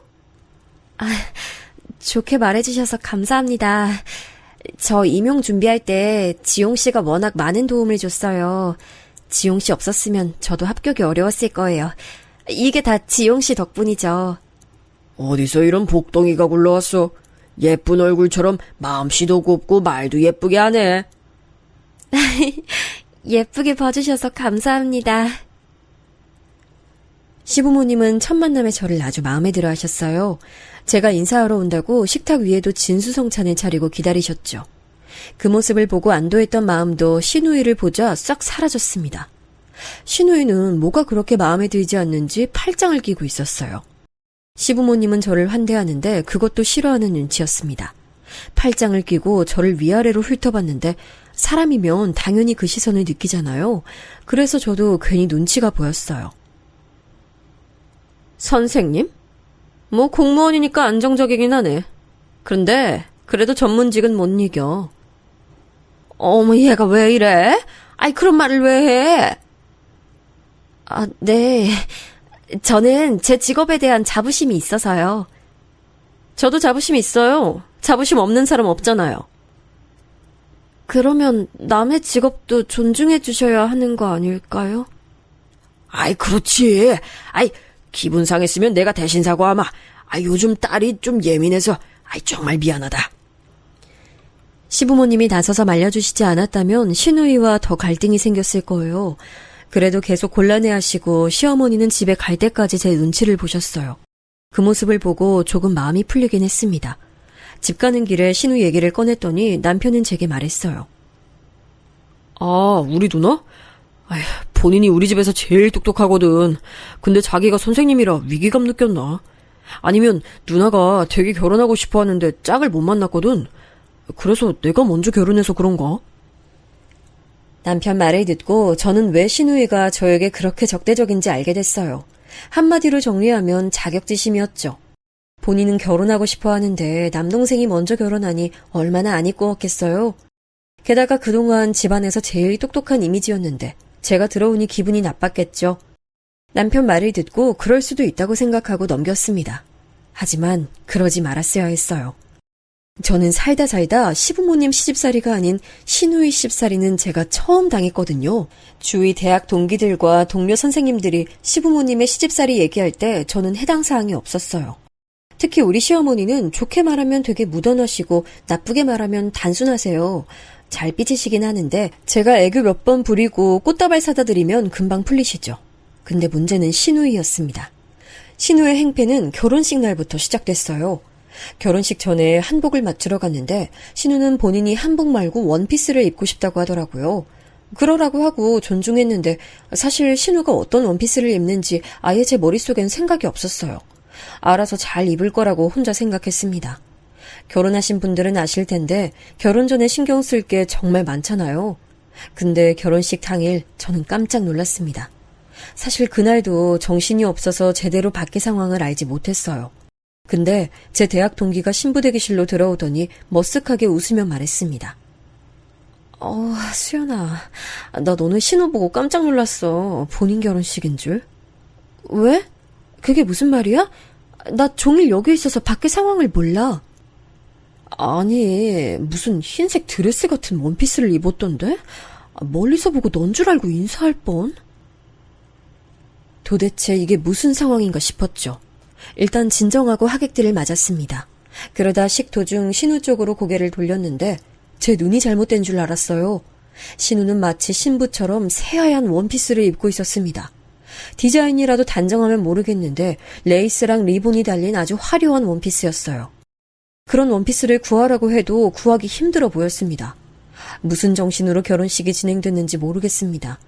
좋게 말해주셔서 감사합니다. 저 임용 준비할 때 지용 씨가 워낙 많은 도움을 줬어요. 지용 씨 없었으면 저도 합격이 어려웠을 거예요. 이게 다 지용 씨 덕분이죠. 어디서 이런 복덩이가 굴러왔어. 예쁜 얼굴처럼 마음씨도 곱고 말도 예쁘게 하네. 예쁘게 봐주셔서 감사합니다. 시부모님은 첫 만남에 저를 아주 마음에 들어 하셨어요. 제가 인사하러 온다고 식탁 위에도 진수성찬을 차리고 기다리셨죠. 그 모습을 보고 안도했던 마음도 시누이를 보자 싹 사라졌습니다. 시누이는 뭐가 그렇게 마음에 들지 않는지 팔짱을 끼고 있었어요. 시부모님은 저를 환대하는데 그것도 싫어하는 눈치였습니다. 팔짱을 끼고 저를 위아래로 훑어봤는데 사람이면 당연히 그 시선을 느끼잖아요. 그래서 저도 괜히 눈치가 보였어요. 선생님? 뭐 공무원이니까 안정적이긴 하네. 그런데 그래도 전문직은 못 이겨. 어머, 얘가 왜 이래? 아이, 그런 말을 왜 해? 아, 네. 저는 제 직업에 대한 자부심이 있어서요. 저도 자부심 있어요. 자부심 없는 사람 없잖아요. 그러면 남의 직업도 존중해 주셔야 하는 거 아닐까요? 아이, 그렇지. 아이, 기분 상했으면 내가 대신 사과하마. 아이, 요즘 딸이 좀 예민해서, 아이, 정말 미안하다. 시부모님이 나서서 말려주시지 않았다면 시누이와 더 갈등이 생겼을 거예요. 그래도 계속 곤란해하시고 시어머니는 집에 갈 때까지 제 눈치를 보셨어요. 그 모습을 보고 조금 마음이 풀리긴 했습니다. 집 가는 길에 신우 얘기를 꺼냈더니 남편은 제게 말했어요. 아, 우리 누나? 아휴, 본인이 우리 집에서 제일 똑똑하거든. 근데 자기가 선생님이라 위기감 느꼈나? 아니면 누나가 되게 결혼하고 싶어 하는데 짝을 못 만났거든. 그래서 내가 먼저 결혼해서 그런가? 남편 말을 듣고 저는 왜 시누이가 저에게 그렇게 적대적인지 알게 됐어요. 한마디로 정리하면 자격지심이었죠. 본인은 결혼하고 싶어 하는데 남동생이 먼저 결혼하니 얼마나 안 이꾸었겠어요. 게다가 그동안 집안에서 제일 똑똑한 이미지였는데 제가 들어오니 기분이 나빴겠죠. 남편 말을 듣고 그럴 수도 있다고 생각하고 넘겼습니다. 하지만 그러지 말았어야 했어요. 저는 살다 시부모님 시집살이가 아닌 시누이 시집살이는 제가 처음 당했거든요. 주위 대학 동기들과 동료 선생님들이 시부모님의 시집살이 얘기할 때 저는 해당 사항이 없었어요. 특히 우리 시어머니는 좋게 말하면 되게 무던하시고 나쁘게 말하면 단순하세요. 잘 삐지시긴 하는데 제가 애교 몇 번 부리고 꽃다발 사다 드리면 금방 풀리시죠. 근데 문제는 시누이였습니다. 시누의 행패는 결혼식 날부터 시작됐어요. 결혼식 전에 한복을 맞추러 갔는데 신우는 본인이 한복 말고 원피스를 입고 싶다고 하더라고요. 그러라고 하고 존중했는데 사실 신우가 어떤 원피스를 입는지 아예 제 머릿속엔 생각이 없었어요. 알아서 잘 입을 거라고 혼자 생각했습니다. 결혼하신 분들은 아실 텐데 결혼 전에 신경 쓸 게 정말 많잖아요. 근데 결혼식 당일 저는 깜짝 놀랐습니다. 사실 그날도 정신이 없어서 제대로 밖의 상황을 알지 못했어요. 근데 제 대학 동기가 신부대기실로 들어오더니 머쓱하게 웃으며 말했습니다. 수연아, 나 너는 신호 보고 깜짝 놀랐어. 본인 결혼식인 줄. 왜? 그게 무슨 말이야? 나 종일 여기 있어서 밖의 상황을 몰라. 아니, 무슨 흰색 드레스 같은 원피스를 입었던데? 멀리서 보고 넌 줄 알고 인사할 뻔. 도대체 이게 무슨 상황인가 싶었죠. 일단 진정하고 하객들을 맞았습니다. 그러다 식도중 신우 쪽으로 고개를 돌렸는데 제 눈이 잘못된 줄 알았어요. 신우는 마치 신부처럼 새하얀 원피스를 입고 있었습니다. 디자인이라도 단정하면 모르겠는데 레이스랑 리본이 달린 아주 화려한 원피스였어요. 그런 원피스를 구하라고 해도 구하기 힘들어 보였습니다. 무슨 정신으로 결혼식이 진행됐는지 모르겠습니다.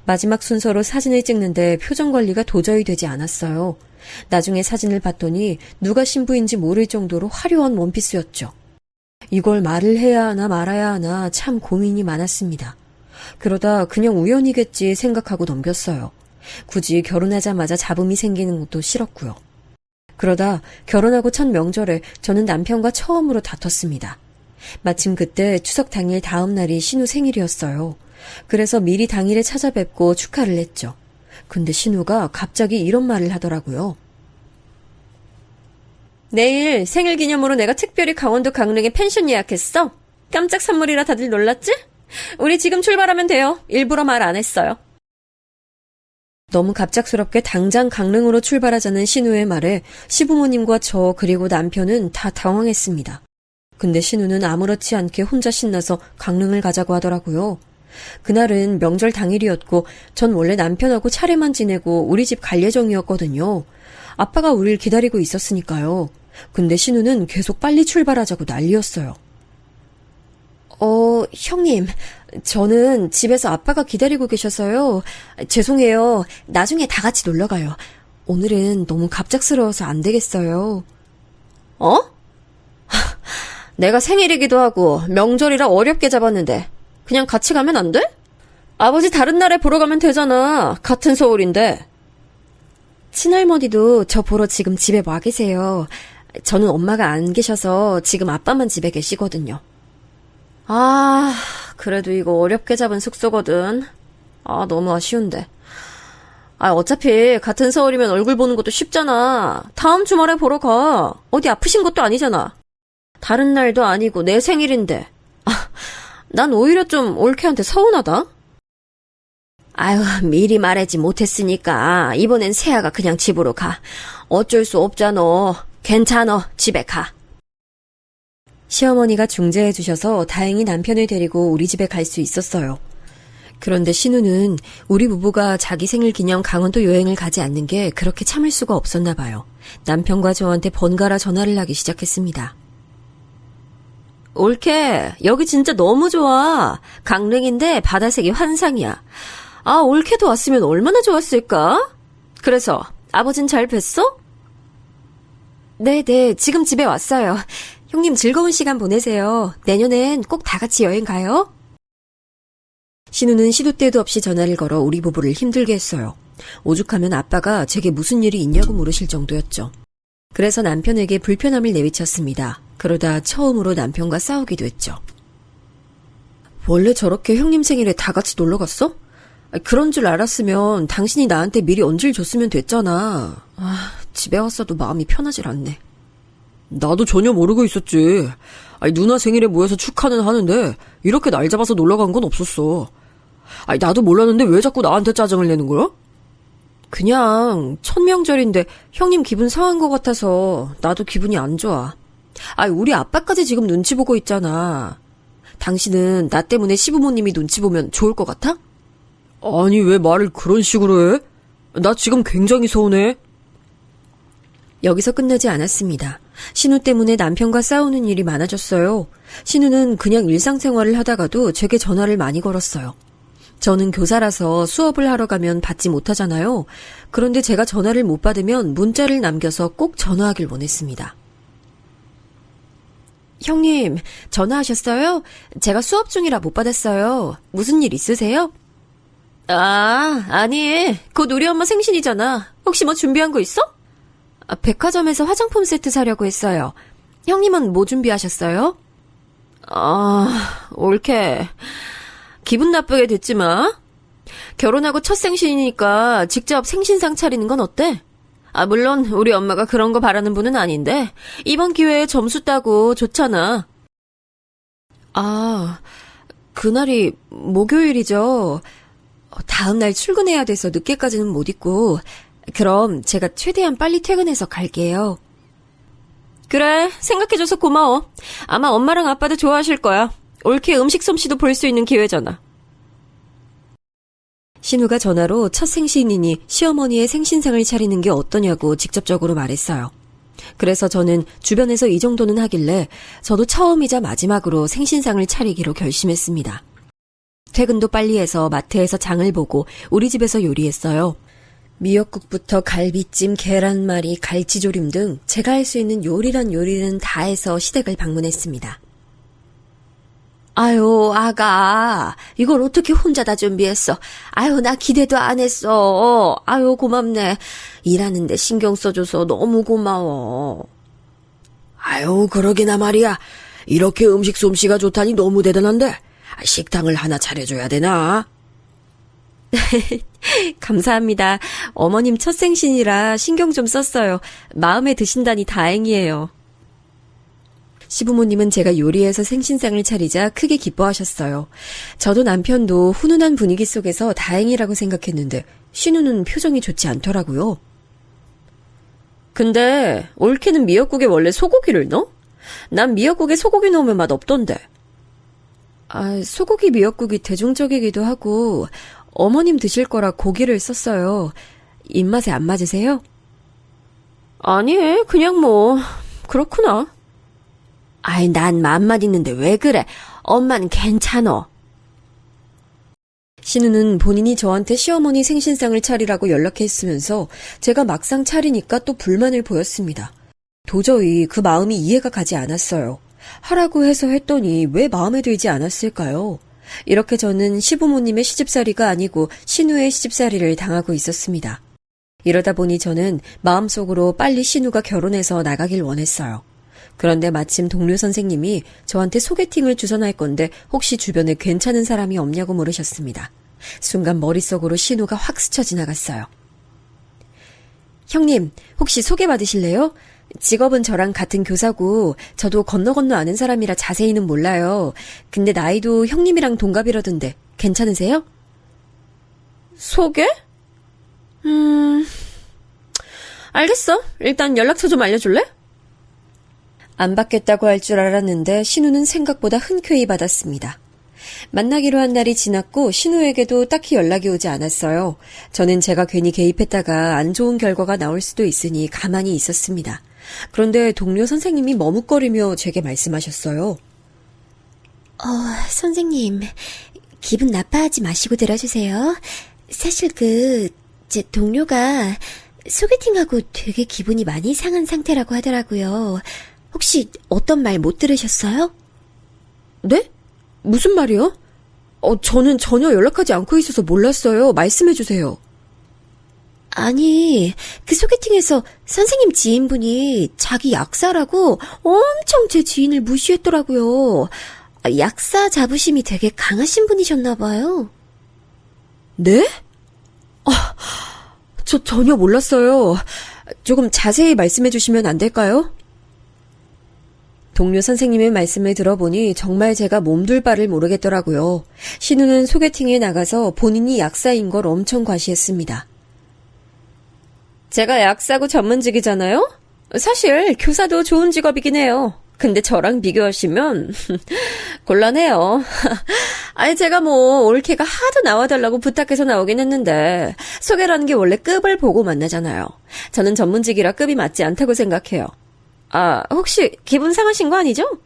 마지막 순서로 사진을 찍는데 표정 관리가 도저히 되지 않았어요. 나중에 사진을 봤더니 누가 신부인지 모를 정도로 화려한 원피스였죠. 이걸 말을 해야 하나 말아야 하나 참 고민이 많았습니다. 그러다 그냥 우연이겠지 생각하고 넘겼어요. 굳이 결혼하자마자 잡음이 생기는 것도 싫었고요. 그러다 결혼하고 첫 명절에 저는 남편과 처음으로 다퉜습니다. 마침 그때 추석 당일 다음 날이 신우 생일이었어요. 그래서 미리 당일에 찾아뵙고 축하를 했죠. 근데 신우가 갑자기 이런 말을 하더라고요. 내일 생일 기념으로 내가 특별히 강원도 강릉에 펜션 예약했어. 깜짝 선물이라 다들 놀랐지? 우리 지금 출발하면 돼요. 일부러 말 안 했어요. 너무 갑작스럽게 당장 강릉으로 출발하자는 신우의 말에 시부모님과 저 그리고 남편은 다 당황했습니다. 근데 신우는 아무렇지 않게 혼자 신나서 강릉을 가자고 하더라고요. 그날은 명절 당일이었고 전 원래 남편하고 차례만 지내고 우리 집 갈 예정이었거든요. 아빠가 우릴 기다리고 있었으니까요. 근데 신우는 계속 빨리 출발하자고 난리였어요. 형님, 저는 집에서 아빠가 기다리고 계셔서요. 죄송해요. 나중에 다 같이 놀러가요. 오늘은 너무 갑작스러워서 안 되겠어요. 내가 생일이기도 하고 명절이라 어렵게 잡았는데 그냥 같이 가면 안 돼? 아버지 다른 날에 보러 가면 되잖아. 같은 서울인데. 친할머니도 저 보러 지금 집에 와 계세요. 저는 엄마가 안 계셔서 지금 아빠만 집에 계시거든요. 아, 그래도 이거 어렵게 잡은 숙소거든. 아, 너무 아쉬운데. 아, 어차피 같은 서울이면 얼굴 보는 것도 쉽잖아. 다음 주말에 보러 가. 어디 아프신 것도 아니잖아. 다른 날도 아니고 내 생일인데. 아, 난 오히려 좀 올케한테 서운하다. 아유, 미리 말하지 못했으니까 이번엔 세아가 그냥 집으로 가. 어쩔 수 없잖아. 괜찮아. 집에 가. 시어머니가 중재해 주셔서 다행히 남편을 데리고 우리 집에 갈 수 있었어요. 그런데 신우는 우리 부부가 자기 생일 기념 강원도 여행을 가지 않는 게 그렇게 참을 수가 없었나 봐요. 남편과 저한테 번갈아 전화를 하기 시작했습니다. 올케, 여기 진짜 너무 좋아. 강릉인데 바다색이 환상이야. 아, 올케도 왔으면 얼마나 좋았을까? 그래서 아버진 잘 뵀어? 네네, 지금 집에 왔어요. 형님 즐거운 시간 보내세요. 내년엔 꼭 다 같이 여행 가요. 신우는 시도 때도 없이 전화를 걸어 우리 부부를 힘들게 했어요. 오죽하면 아빠가 제게 무슨 일이 있냐고 물으실 정도였죠. 그래서 남편에게 불편함을 내비쳤습니다. 그러다 처음으로 남편과 싸우기도 했죠. 원래 저렇게 형님 생일에 다 같이 놀러 갔어? 그런 줄 알았으면 당신이 나한테 미리 언질 줬으면 됐잖아. 아, 집에 왔어도 마음이 편하질 않네. 나도 전혀 모르고 있었지. 아니, 누나 생일에 모여서 축하는 하는데 이렇게 날 잡아서 놀러 간 건 없었어. 아니, 나도 몰랐는데 왜 자꾸 나한테 짜증을 내는 거야? 그냥 천명절인데 형님 기분 상한 것 같아서 나도 기분이 안 좋아. 아, 우리 아빠까지 지금 눈치 보고 있잖아. 당신은 나 때문에 시부모님이 눈치 보면 좋을 것 같아? 아니, 왜 말을 그런 식으로 해? 나 지금 굉장히 서운해. 여기서 끝나지 않았습니다. 신우 때문에 남편과 싸우는 일이 많아졌어요. 신우는 그냥 일상생활을 하다가도 제게 전화를 많이 걸었어요. 저는 교사라서 수업을 하러 가면 받지 못하잖아요. 그런데 제가 전화를 못 받으면 문자를 남겨서 꼭 전화하길 원했습니다. 형님, 전화하셨어요? 제가 수업 중이라 못 받았어요. 무슨 일 있으세요? 아, 아니. 곧 우리 엄마 생신이잖아. 혹시 뭐 준비한 거 있어? 아, 백화점에서 화장품 세트 사려고 했어요. 형님은 뭐 준비하셨어요? 아, 올케. 기분 나쁘게 듣지 마. 결혼하고 첫 생신이니까 직접 생신상 차리는 건 어때? 아, 물론 우리 엄마가 그런 거 바라는 분은 아닌데 이번 기회에 점수 따고 좋잖아. 아, 그날이 목요일이죠. 다음 날 출근해야 돼서 늦게까지는 못 있고 그럼 제가 최대한 빨리 퇴근해서 갈게요. 그래, 생각해줘서 고마워. 아마 엄마랑 아빠도 좋아하실 거야. 올케 음식 솜씨도 볼 수 있는 기회잖아. 신우가 전화로 첫 생신이니 시어머니의 생신상을 차리는 게 어떠냐고 직접적으로 말했어요. 그래서 저는 주변에서 이 정도는 하길래 저도 처음이자 마지막으로 생신상을 차리기로 결심했습니다. 퇴근도 빨리 해서 마트에서 장을 보고 우리 집에서 요리했어요. 미역국부터 갈비찜, 계란말이, 갈치조림 등 제가 할 수 있는 요리란 요리는 다 해서 시댁을 방문했습니다. 아유, 아가, 이걸 어떻게 혼자 다 준비했어? 아유, 나 기대도 안 했어. 아유, 고맙네. 일하는데 신경 써줘서 너무 고마워. 아유, 그러기나 말이야. 이렇게 음식 솜씨가 좋다니 너무 대단한데. 식당을 하나 차려줘야 되나? 감사합니다. 어머님 첫 생신이라 신경 좀 썼어요. 마음에 드신다니 다행이에요. 시부모님은 제가 요리해서 생신상을 차리자 크게 기뻐하셨어요. 저도 남편도 훈훈한 분위기 속에서 다행이라고 생각했는데 신우는 표정이 좋지 않더라고요. 근데 올케는 미역국에 원래 소고기를 넣어? 난 미역국에 소고기 넣으면 맛없던데. 아, 소고기 미역국이 대중적이기도 하고 어머님 드실 거라 고기를 썼어요. 입맛에 안 맞으세요? 아니, 그냥 뭐 그렇구나. 아이, 난 맘만 있는데 왜 그래? 엄마는 괜찮어. 신우는 본인이 저한테 시어머니 생신상을 차리라고 연락했으면서 제가 막상 차리니까 또 불만을 보였습니다. 도저히 그 마음이 이해가 가지 않았어요. 하라고 해서 했더니 왜 마음에 들지 않았을까요? 이렇게 저는 시부모님의 시집살이가 아니고 신우의 시집살이를 당하고 있었습니다. 이러다 보니 저는 마음속으로 빨리 신우가 결혼해서 나가길 원했어요. 그런데 마침 동료 선생님이 저한테 소개팅을 주선할 건데 혹시 주변에 괜찮은 사람이 없냐고 물으셨습니다. 순간 머릿속으로 신우가 확 스쳐 지나갔어요. 형님, 혹시 소개받으실래요? 직업은 저랑 같은 교사고 저도 건너 아는 사람이라 자세히는 몰라요. 근데 나이도 형님이랑 동갑이라던데 괜찮으세요? 소개? 알겠어. 일단 연락처 좀 알려줄래? 안 받겠다고 할 줄 알았는데 신우는 생각보다 흔쾌히 받았습니다. 만나기로 한 날이 지났고 신우에게도 딱히 연락이 오지 않았어요. 저는 제가 괜히 개입했다가 안 좋은 결과가 나올 수도 있으니 가만히 있었습니다. 그런데 동료 선생님이 머뭇거리며 제게 말씀하셨어요. 선생님, 기분 나빠하지 마시고 들어주세요. 사실 제 동료가 소개팅하고 되게 기분이 많이 상한 상태라고 하더라고요. 혹시 어떤 말 못 들으셨어요? 네? 무슨 말이요? 저는 전혀 연락하지 않고 있어서 몰랐어요. 말씀해주세요. 아니, 그 소개팅에서 선생님 지인분이 자기 약사라고 엄청 제 지인을 무시했더라고요. 약사 자부심이 되게 강하신 분이셨나봐요. 네? 저 전혀 몰랐어요. 조금 자세히 말씀해주시면 안 될까요? 동료 선생님의 말씀을 들어보니 정말 제가 몸둘 바를 모르겠더라고요. 신우는 소개팅에 나가서 본인이 약사인 걸 엄청 과시했습니다. 제가 약사고 전문직이잖아요? 사실 교사도 좋은 직업이긴 해요. 근데 저랑 비교하시면 곤란해요. 아니 제가 올케가 하도 나와달라고 부탁해서 나오긴 했는데 소개라는 게 원래 급을 보고 만나잖아요. 저는 전문직이라 급이 맞지 않다고 생각해요. 혹시 기분 상하신 거 아니죠?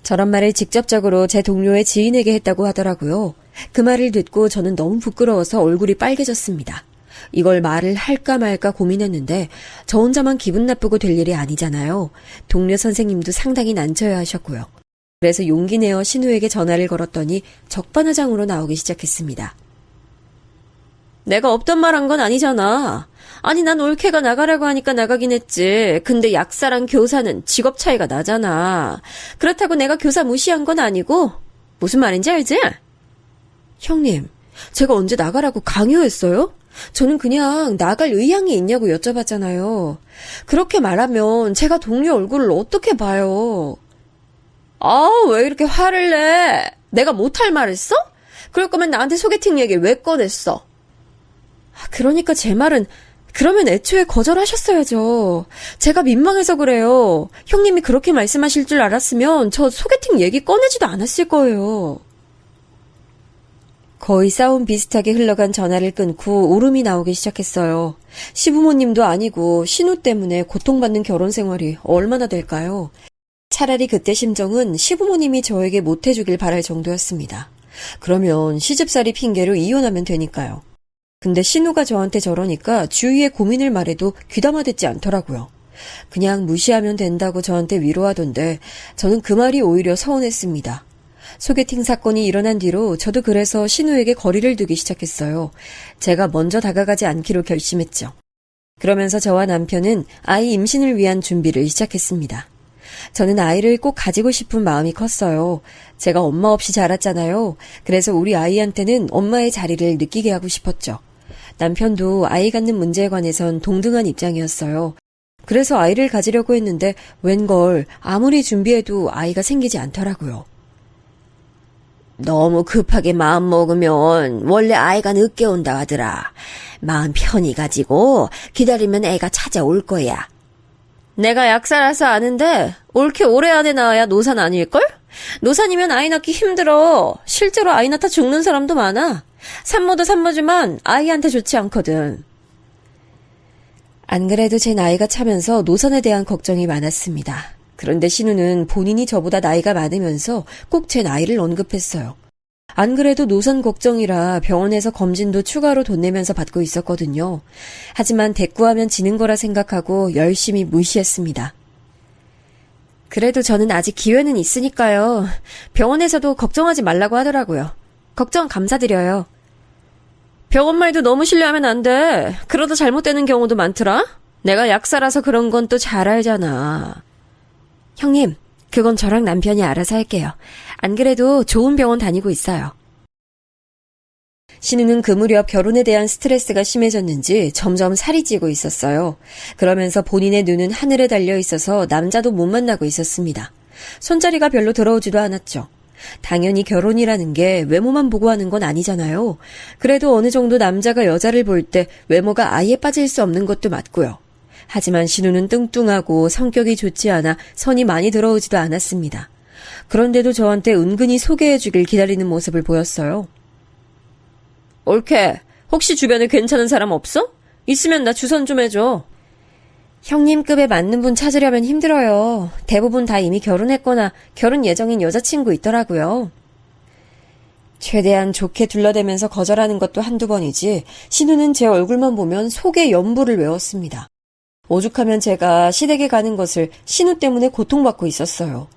저런 말을 직접적으로 제 동료의 지인에게 했다고 하더라고요. 그 말을 듣고 저는 너무 부끄러워서 얼굴이 빨개졌습니다. 이걸 말을 할까 말까 고민했는데 저 혼자만 기분 나쁘고 될 일이 아니잖아요. 동료 선생님도 상당히 난처해 하셨고요. 그래서 용기 내어 신우에게 전화를 걸었더니 적반하장으로 나오기 시작했습니다. 내가 없던 말 한 건 아니잖아. 아니 난 올케가 나가라고 하니까 나가긴 했지. 근데 약사랑 교사는 직업 차이가 나잖아. 그렇다고 내가 교사 무시한 건 아니고 무슨 말인지 알지? 형님, 제가 언제 나가라고 강요했어요? 저는 그냥 나갈 의향이 있냐고 여쭤봤잖아요. 그렇게 말하면 제가 동료 얼굴을 어떻게 봐요? 왜 이렇게 화를 내? 내가 못할 말 했어? 그럴 거면 나한테 소개팅 얘기를 왜 꺼냈어? 그러니까 제 말은 그러면 애초에 거절하셨어야죠. 제가 민망해서 그래요. 형님이 그렇게 말씀하실 줄 알았으면 저 소개팅 얘기 꺼내지도 않았을 거예요. 거의 싸움 비슷하게 흘러간 전화를 끊고 울음이 나오기 시작했어요. 시부모님도 아니고 신우 때문에 고통받는 결혼 생활이 얼마나 될까요? 차라리 그때 심정은 시부모님이 저에게 못해주길 바랄 정도였습니다. 그러면 시집살이 핑계로 이혼하면 되니까요. 근데 신우가 저한테 저러니까 주위에 고민을 말해도 귀담아 듣지 않더라고요. 그냥 무시하면 된다고 저한테 위로하던데 저는 그 말이 오히려 서운했습니다. 소개팅 사건이 일어난 뒤로 저도 그래서 신우에게 거리를 두기 시작했어요. 제가 먼저 다가가지 않기로 결심했죠. 그러면서 저와 남편은 아이 임신을 위한 준비를 시작했습니다. 저는 아이를 꼭 가지고 싶은 마음이 컸어요. 제가 엄마 없이 자랐잖아요. 그래서 우리 아이한테는 엄마의 자리를 느끼게 하고 싶었죠. 남편도 아이 갖는 문제에 관해선 동등한 입장이었어요. 그래서 아이를 가지려고 했는데 웬걸 아무리 준비해도 아이가 생기지 않더라고요. 너무 급하게 마음 먹으면 원래 아이가 늦게 온다 하더라. 마음 편히 가지고 기다리면 애가 찾아올 거야. 내가 약사라서 아는데 올케 올해 안에 낳아야 노산 아닐걸? 노산이면 아이 낳기 힘들어. 실제로 아이 낳다 죽는 사람도 많아. 산모도 산모지만 아이한테 좋지 않거든. 안 그래도 제 나이가 차면서 노산에 대한 걱정이 많았습니다. 그런데 신우는 본인이 저보다 나이가 많으면서 꼭 제 나이를 언급했어요. 안 그래도 노산 걱정이라 병원에서 검진도 추가로 돈 내면서 받고 있었거든요. 하지만 대꾸하면 지는 거라 생각하고 열심히 무시했습니다. 그래도 저는 아직 기회는 있으니까요. 병원에서도 걱정하지 말라고 하더라고요. 걱정 감사드려요. 병원 말도 너무 신뢰하면 안 돼. 그러다 잘못되는 경우도 많더라. 내가 약사라서 그런 건 또 잘 알잖아. 형님, 그건 저랑 남편이 알아서 할게요. 안 그래도 좋은 병원 다니고 있어요. 신우는 그 무렵 결혼에 대한 스트레스가 심해졌는지 점점 살이 찌고 있었어요. 그러면서 본인의 눈은 하늘에 달려 있어서 남자도 못 만나고 있었습니다. 손자리가 별로 들어오지도 않았죠. 당연히 결혼이라는 게 외모만 보고 하는 건 아니잖아요. 그래도 어느 정도 남자가 여자를 볼 때 외모가 아예 빠질 수 없는 것도 맞고요. 하지만 신우는 뚱뚱하고 성격이 좋지 않아 선이 많이 들어오지도 않았습니다. 그런데도 저한테 은근히 소개해주길 기다리는 모습을 보였어요. 올케, 혹시 주변에 괜찮은 사람 없어? 있으면 나 주선 좀 해줘. 형님급에 맞는 분 찾으려면 힘들어요. 대부분 다 이미 결혼했거나 결혼 예정인 여자친구 있더라고요. 최대한 좋게 둘러대면서 거절하는 것도 한두 번이지 신우는 제 얼굴만 보면 속에 연부를 외웠습니다. 오죽하면 제가 시댁에 가는 것을 신우 때문에 고통받고 있었어요.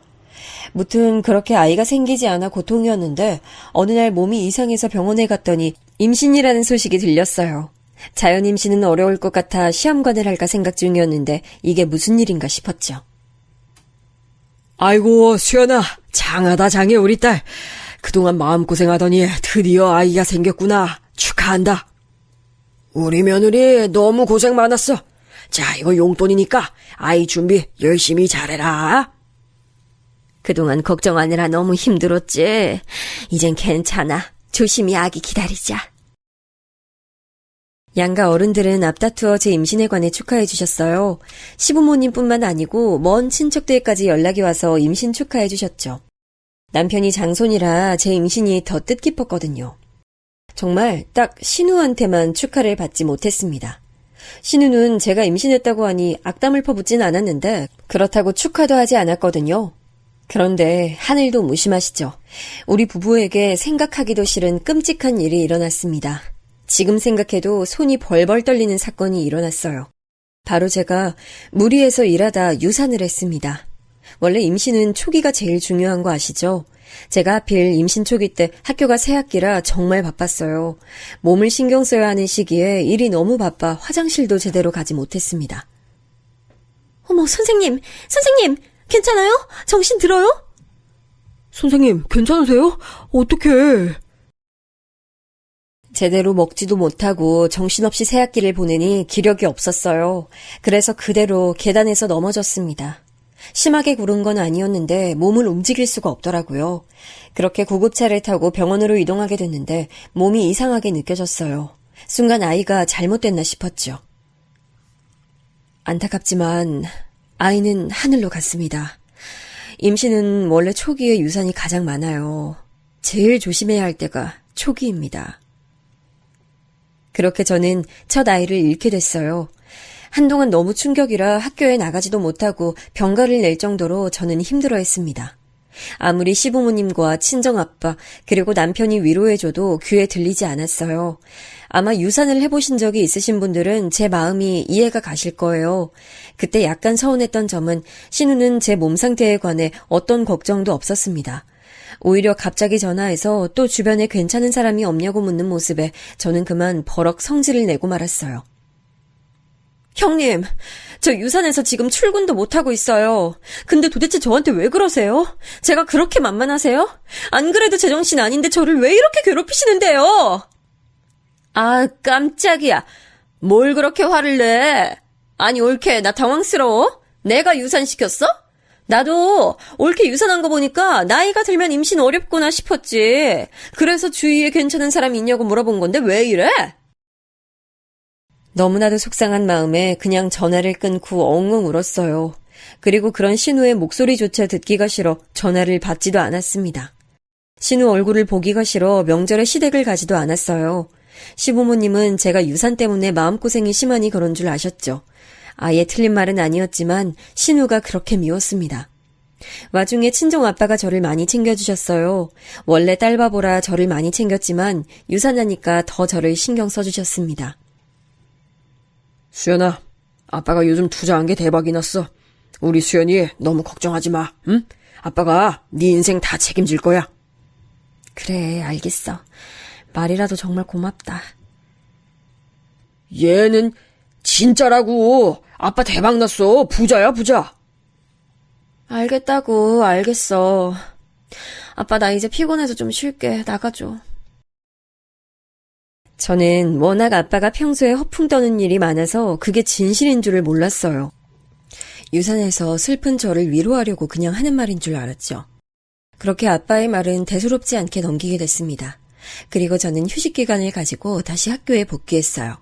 무튼 그렇게 아이가 생기지 않아 고통이었는데 어느 날 몸이 이상해서 병원에 갔더니 임신이라는 소식이 들렸어요. 자연 임신은 어려울 것 같아 시험관을 할까 생각 중이었는데 이게 무슨 일인가 싶었죠. 아이고, 수연아. 장하다, 장해, 우리 딸. 그동안 마음고생하더니 드디어 아이가 생겼구나. 축하한다. 우리 며느리 너무 고생 많았어. 자, 이거 용돈이니까 아이 준비 열심히 잘해라. 그동안 걱정하느라 너무 힘들었지. 이젠 괜찮아. 조심히 아기 기다리자. 양가 어른들은 앞다투어 제 임신에 관해 축하해 주셨어요. 시부모님뿐만 아니고 먼 친척들까지 연락이 와서 임신 축하해 주셨죠. 남편이 장손이라 제 임신이 더 뜻깊었거든요. 정말 딱 신우한테만 축하를 받지 못했습니다. 신우는 제가 임신했다고 하니 악담을 퍼붓진 않았는데 그렇다고 축하도 하지 않았거든요. 그런데 하늘도 무심하시죠. 우리 부부에게 생각하기도 싫은 끔찍한 일이 일어났습니다. 지금 생각해도 손이 벌벌 떨리는 사건이 일어났어요. 바로 제가 무리해서 일하다 유산을 했습니다. 원래 임신은 초기가 제일 중요한 거 아시죠? 제가 하필 임신 초기 때 학교가 새학기라 정말 바빴어요. 몸을 신경 써야 하는 시기에 일이 너무 바빠 화장실도 제대로 가지 못했습니다. 어머, 선생님, 괜찮아요? 정신 들어요? 선생님, 괜찮으세요? 어떡해. 제대로 먹지도 못하고 정신없이 새학기를 보내니 기력이 없었어요. 그래서 그대로 계단에서 넘어졌습니다. 심하게 구른 건 아니었는데 몸을 움직일 수가 없더라고요. 그렇게 구급차를 타고 병원으로 이동하게 됐는데 몸이 이상하게 느껴졌어요. 순간 아이가 잘못됐나 싶었죠. 안타깝지만 아이는 하늘로 갔습니다. 임신은 원래 초기에 유산이 가장 많아요. 제일 조심해야 할 때가 초기입니다. 그렇게 저는 첫 아이를 잃게 됐어요. 한동안 너무 충격이라 학교에 나가지도 못하고 병가를 낼 정도로 저는 힘들어했습니다. 아무리 시부모님과 친정아빠 그리고 남편이 위로해줘도 귀에 들리지 않았어요. 아마 유산을 해보신 적이 있으신 분들은 제 마음이 이해가 가실 거예요. 그때 약간 서운했던 점은 신우는 제 몸 상태에 관해 어떤 걱정도 없었습니다. 오히려 갑자기 전화해서 또 주변에 괜찮은 사람이 없냐고 묻는 모습에 저는 그만 버럭 성질을 내고 말았어요. 형님, 저 유산해서 지금 출근도 못하고 있어요. 근데 도대체 저한테 왜 그러세요? 제가 그렇게 만만하세요? 안 그래도 제정신 아닌데 저를 왜 이렇게 괴롭히시는데요? 아, 깜짝이야. 뭘 그렇게 화를 내? 아니, 올케, 나 당황스러워? 내가 유산시켰어? 나도 올케 유산한 거 보니까 나이가 들면 임신 어렵구나 싶었지. 그래서 주위에 괜찮은 사람이 있냐고 물어본 건데 왜 이래? 너무나도 속상한 마음에 그냥 전화를 끊고 엉엉 울었어요. 그리고 그런 신우의 목소리조차 듣기가 싫어 전화를 받지도 않았습니다. 신우 얼굴을 보기가 싫어 명절에 시댁을 가지도 않았어요. 시부모님은 제가 유산 때문에 마음고생이 심하니 그런 줄 아셨죠. 아예 틀린 말은 아니었지만 신우가 그렇게 미웠습니다. 와중에 친정아빠가 저를 많이 챙겨주셨어요. 원래 딸바보라 저를 많이 챙겼지만 유산하니까 더 저를 신경 써주셨습니다. 수연아, 아빠가 요즘 투자한 게 대박이 났어. 우리 수연이 너무 걱정하지 마, 응? 아빠가 네 인생 다 책임질 거야. 그래, 알겠어. 말이라도 정말 고맙다. 얘는 진짜라고. 아빠 대박났어. 부자야, 부자. 알겠다고, 알겠어. 아빠 나 이제 피곤해서 좀 쉴게. 나가줘. 저는 워낙 아빠가 평소에 허풍 떠는 일이 많아서 그게 진실인 줄을 몰랐어요. 유산해서 슬픈 저를 위로하려고 그냥 하는 말인 줄 알았죠. 그렇게 아빠의 말은 대수롭지 않게 넘기게 됐습니다. 그리고 저는 휴식 기간을 가지고 다시 학교에 복귀했어요.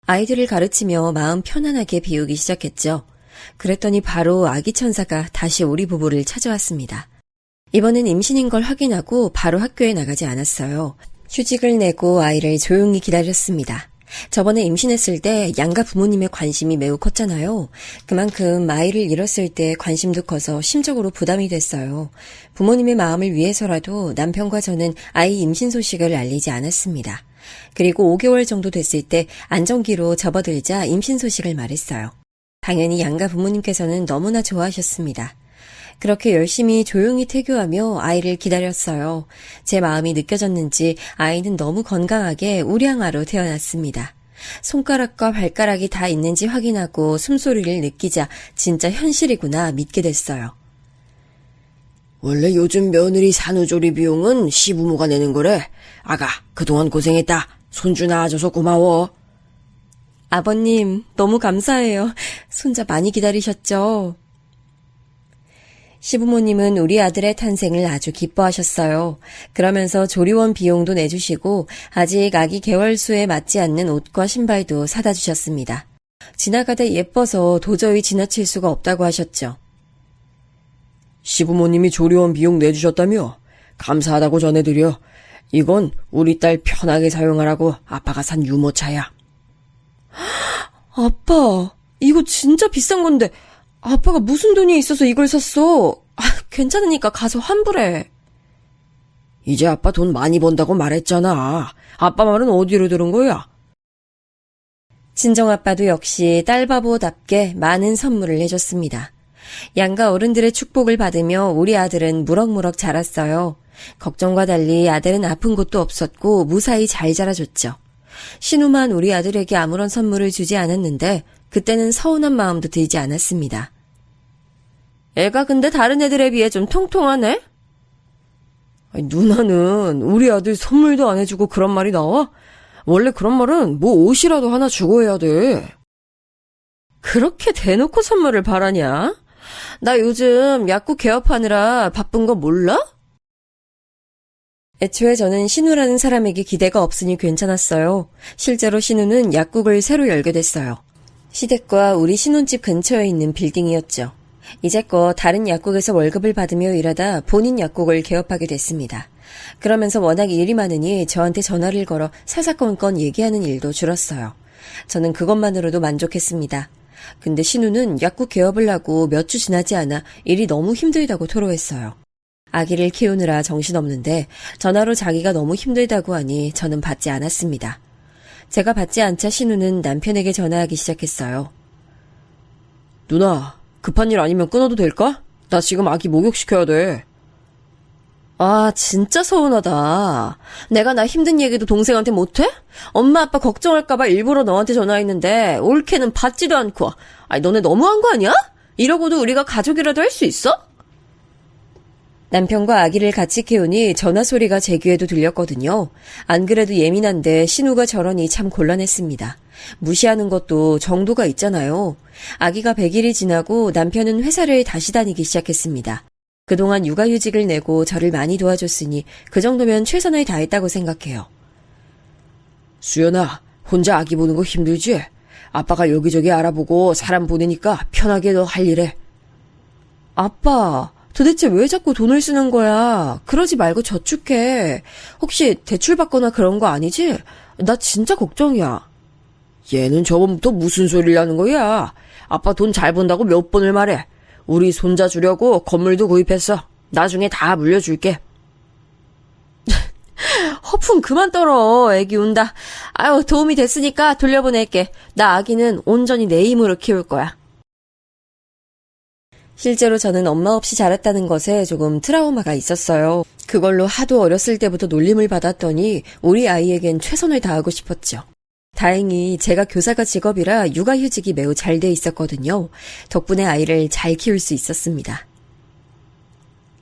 아이들을 가르치며 마음 편안하게 비우기 시작했죠. 그랬더니 바로 아기 천사가 다시 우리 부부를 찾아왔습니다. 이번엔 임신인 걸 확인하고 바로 학교에 나가지 않았어요. 휴직을 내고 아이를 조용히 기다렸습니다. 저번에 임신했을 때 양가 부모님의 관심이 매우 컸잖아요. 그만큼 아이를 잃었을 때 관심도 커서 심적으로 부담이 됐어요. 부모님의 마음을 위해서라도 남편과 저는 아이 임신 소식을 알리지 않았습니다. 그리고 5개월 정도 됐을 때 안정기로 접어들자 임신 소식을 말했어요. 당연히 양가 부모님께서는 너무나 좋아하셨습니다. 그렇게 열심히 조용히 태교하며 아이를 기다렸어요. 제 마음이 느껴졌는지 아이는 너무 건강하게 우량아로 태어났습니다. 손가락과 발가락이 다 있는지 확인하고 숨소리를 느끼자 진짜 현실이구나 믿게 됐어요. 원래 요즘 며느리 산후조리 비용은 시부모가 내는 거래. 아가, 그동안 고생했다. 손주 낳아줘서 고마워. 아버님, 너무 감사해요. 손자 많이 기다리셨죠? 시부모님은 우리 아들의 탄생을 아주 기뻐하셨어요. 그러면서 조리원 비용도 내주시고 아직 아기 개월수에 맞지 않는 옷과 신발도 사다 주셨습니다. 지나가다 예뻐서 도저히 지나칠 수가 없다고 하셨죠. 시부모님이 조리원 비용 내주셨다며? 감사하다고 전해드려. 이건 우리 딸 편하게 사용하라고 아빠가 산 유모차야. 아빠, 이거 진짜 비싼 건데 아빠가 무슨 돈이 있어서 이걸 샀어? 괜찮으니까 가서 환불해. 이제 아빠 돈 많이 번다고 말했잖아. 아빠 말은 어디로 들은 거야? 친정아빠도 역시 딸바보답게 많은 선물을 해줬습니다. 양가 어른들의 축복을 받으며 우리 아들은 무럭무럭 자랐어요. 걱정과 달리 아들은 아픈 곳도 없었고 무사히 잘 자라줬죠. 신우만 우리 아들에게 아무런 선물을 주지 않았는데 그때는 서운한 마음도 들지 않았습니다. 애가 근데 다른 애들에 비해 좀 통통하네? 아니, 누나는 우리 아들 선물도 안 해주고 그런 말이 나와? 원래 그런 말은 뭐 옷이라도 하나 주고 해야 돼. 그렇게 대놓고 선물을 바라냐? 나 요즘 약국 개업하느라 바쁜 거 몰라? 애초에 저는 신우라는 사람에게 기대가 없으니 괜찮았어요. 실제로 신우는 약국을 새로 열게 됐어요. 시댁과 우리 신혼집 근처에 있는 빌딩이었죠. 이제껏 다른 약국에서 월급을 받으며 일하다 본인 약국을 개업하게 됐습니다. 그러면서 워낙 일이 많으니 저한테 전화를 걸어 사사건건 얘기하는 일도 줄었어요. 저는 그것만으로도 만족했습니다. 근데 신우는 약국 개업을 하고 몇 주 지나지 않아 일이 너무 힘들다고 토로했어요. 아기를 키우느라 정신없는데 전화로 자기가 너무 힘들다고 하니 저는 받지 않았습니다. 제가 받지 않자 신우는 남편에게 전화하기 시작했어요. 누나, 급한 일 아니면 끊어도 될까? 나 지금 아기 목욕시켜야 돼. 아, 진짜 서운하다. 내가 나 힘든 얘기도 동생한테 못해? 엄마 아빠 걱정할까봐 일부러 너한테 전화했는데 올케는 받지도 않고. 아니, 너네 너무한 거 아니야? 이러고도 우리가 가족이라도 할 수 있어? 남편과 아기를 같이 키우니 전화 소리가 제 귀에도 들렸거든요. 안 그래도 예민한데 신우가 저러니 참 곤란했습니다. 무시하는 것도 정도가 있잖아요. 아기가 100일이 지나고 남편은 회사를 다시 다니기 시작했습니다. 그동안 육아휴직을 내고 저를 많이 도와줬으니 그 정도면 최선을 다했다고 생각해요. 수연아, 혼자 아기 보는 거 힘들지? 아빠가 여기저기 알아보고 사람 보내니까 편하게 너 할 일해. 아빠, 도대체 왜 자꾸 돈을 쓰는 거야? 그러지 말고 저축해. 혹시 대출 받거나 그런 거 아니지? 나 진짜 걱정이야. 얘는 저번부터 무슨 소리를 하는 거야? 아빠 돈 잘 번다고 몇 번을 말해. 우리 손자 주려고 건물도 구입했어. 나중에 다 물려줄게. 허풍 그만 떨어. 애기 운다. 아유, 도움이 됐으니까 돌려보낼게. 나 아기는 온전히 내 힘으로 키울 거야. 실제로 저는 엄마 없이 자랐다는 것에 조금 트라우마가 있었어요. 그걸로 하도 어렸을 때부터 놀림을 받았더니 우리 아이에겐 최선을 다하고 싶었죠. 다행히 제가 교사가 직업이라 육아휴직이 매우 잘 돼 있었거든요. 덕분에 아이를 잘 키울 수 있었습니다.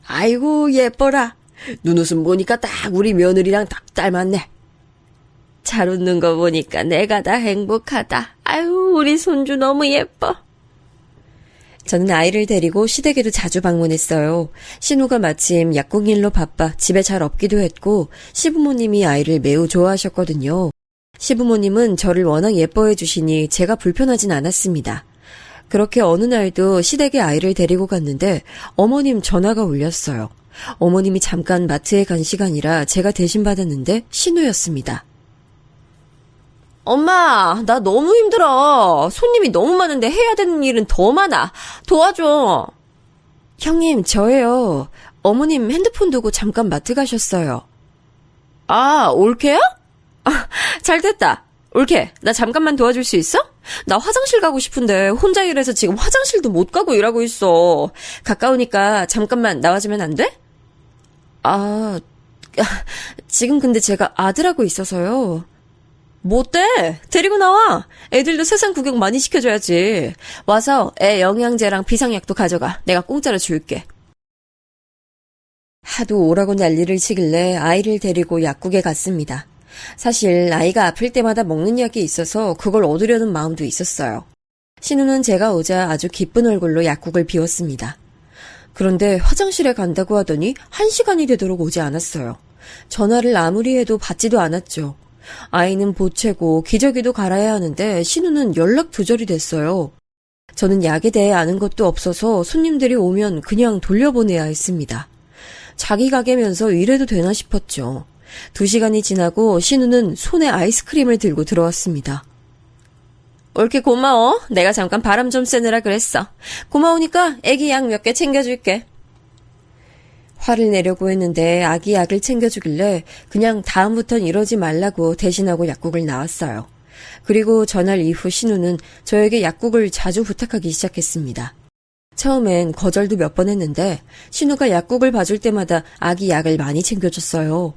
아이고, 예뻐라. 눈웃음 보니까 딱 우리 며느리랑 딱 닮았네. 잘 웃는 거 보니까 내가 다 행복하다. 아유, 우리 손주 너무 예뻐. 저는 아이를 데리고 시댁에도 자주 방문했어요. 신우가 마침 약국 일로 바빠 집에 잘 없기도 했고 시부모님이 아이를 매우 좋아하셨거든요. 시부모님은 저를 워낙 예뻐해 주시니 제가 불편하진 않았습니다. 그렇게 어느 날도 시댁에 아이를 데리고 갔는데 어머님 전화가 울렸어요. 어머님이 잠깐 마트에 간 시간이라 제가 대신 받았는데 신우였습니다. 엄마, 나 너무 힘들어. 손님이 너무 많은데 해야 되는 일은 더 많아. 도와줘. 형님, 저예요. 어머님 핸드폰 두고 잠깐 마트 가셨어요. 아, 올케야? 아, 잘 됐다. 올케, 나 잠깐만 도와줄 수 있어? 나 화장실 가고 싶은데 혼자 일해서 지금 화장실도 못 가고 일하고 있어. 가까우니까 잠깐만 나와주면 안 돼? 지금 근데 제가 아들하고 있어서요. 뭐 어때? 데리고 나와. 애들도 세상 구경 많이 시켜줘야지. 와서 애 영양제랑 비상약도 가져가. 내가 공짜로 줄게. 하도 오라고 난리를 치길래 아이를 데리고 약국에 갔습니다. 사실 아이가 아플 때마다 먹는 약이 있어서 그걸 얻으려는 마음도 있었어요. 신우는 제가 오자 아주 기쁜 얼굴로 약국을 비웠습니다. 그런데 화장실에 간다고 하더니 1시간이 되도록 오지 않았어요. 전화를 아무리 해도 받지도 않았죠. 아이는 보채고 기저귀도 갈아야 하는데 신우는 연락 두절이 됐어요. 저는 약에 대해 아는 것도 없어서 손님들이 오면 그냥 돌려보내야 했습니다. 자기 가게면서 이래도 되나 싶었죠. 2시간이 지나고 신우는 손에 아이스크림을 들고 들어왔습니다. 올케 고마워. 내가 잠깐 바람 좀 쐬느라 그랬어. 고마우니까 애기 약 몇 개 챙겨줄게. 화를 내려고 했는데 아기 약을 챙겨주길래 그냥 다음부턴 이러지 말라고 대신하고 약국을 나왔어요. 그리고 전날 이후 신우는 저에게 약국을 자주 부탁하기 시작했습니다. 처음엔 거절도 몇 번 했는데 신우가 약국을 봐줄 때마다 아기 약을 많이 챙겨줬어요.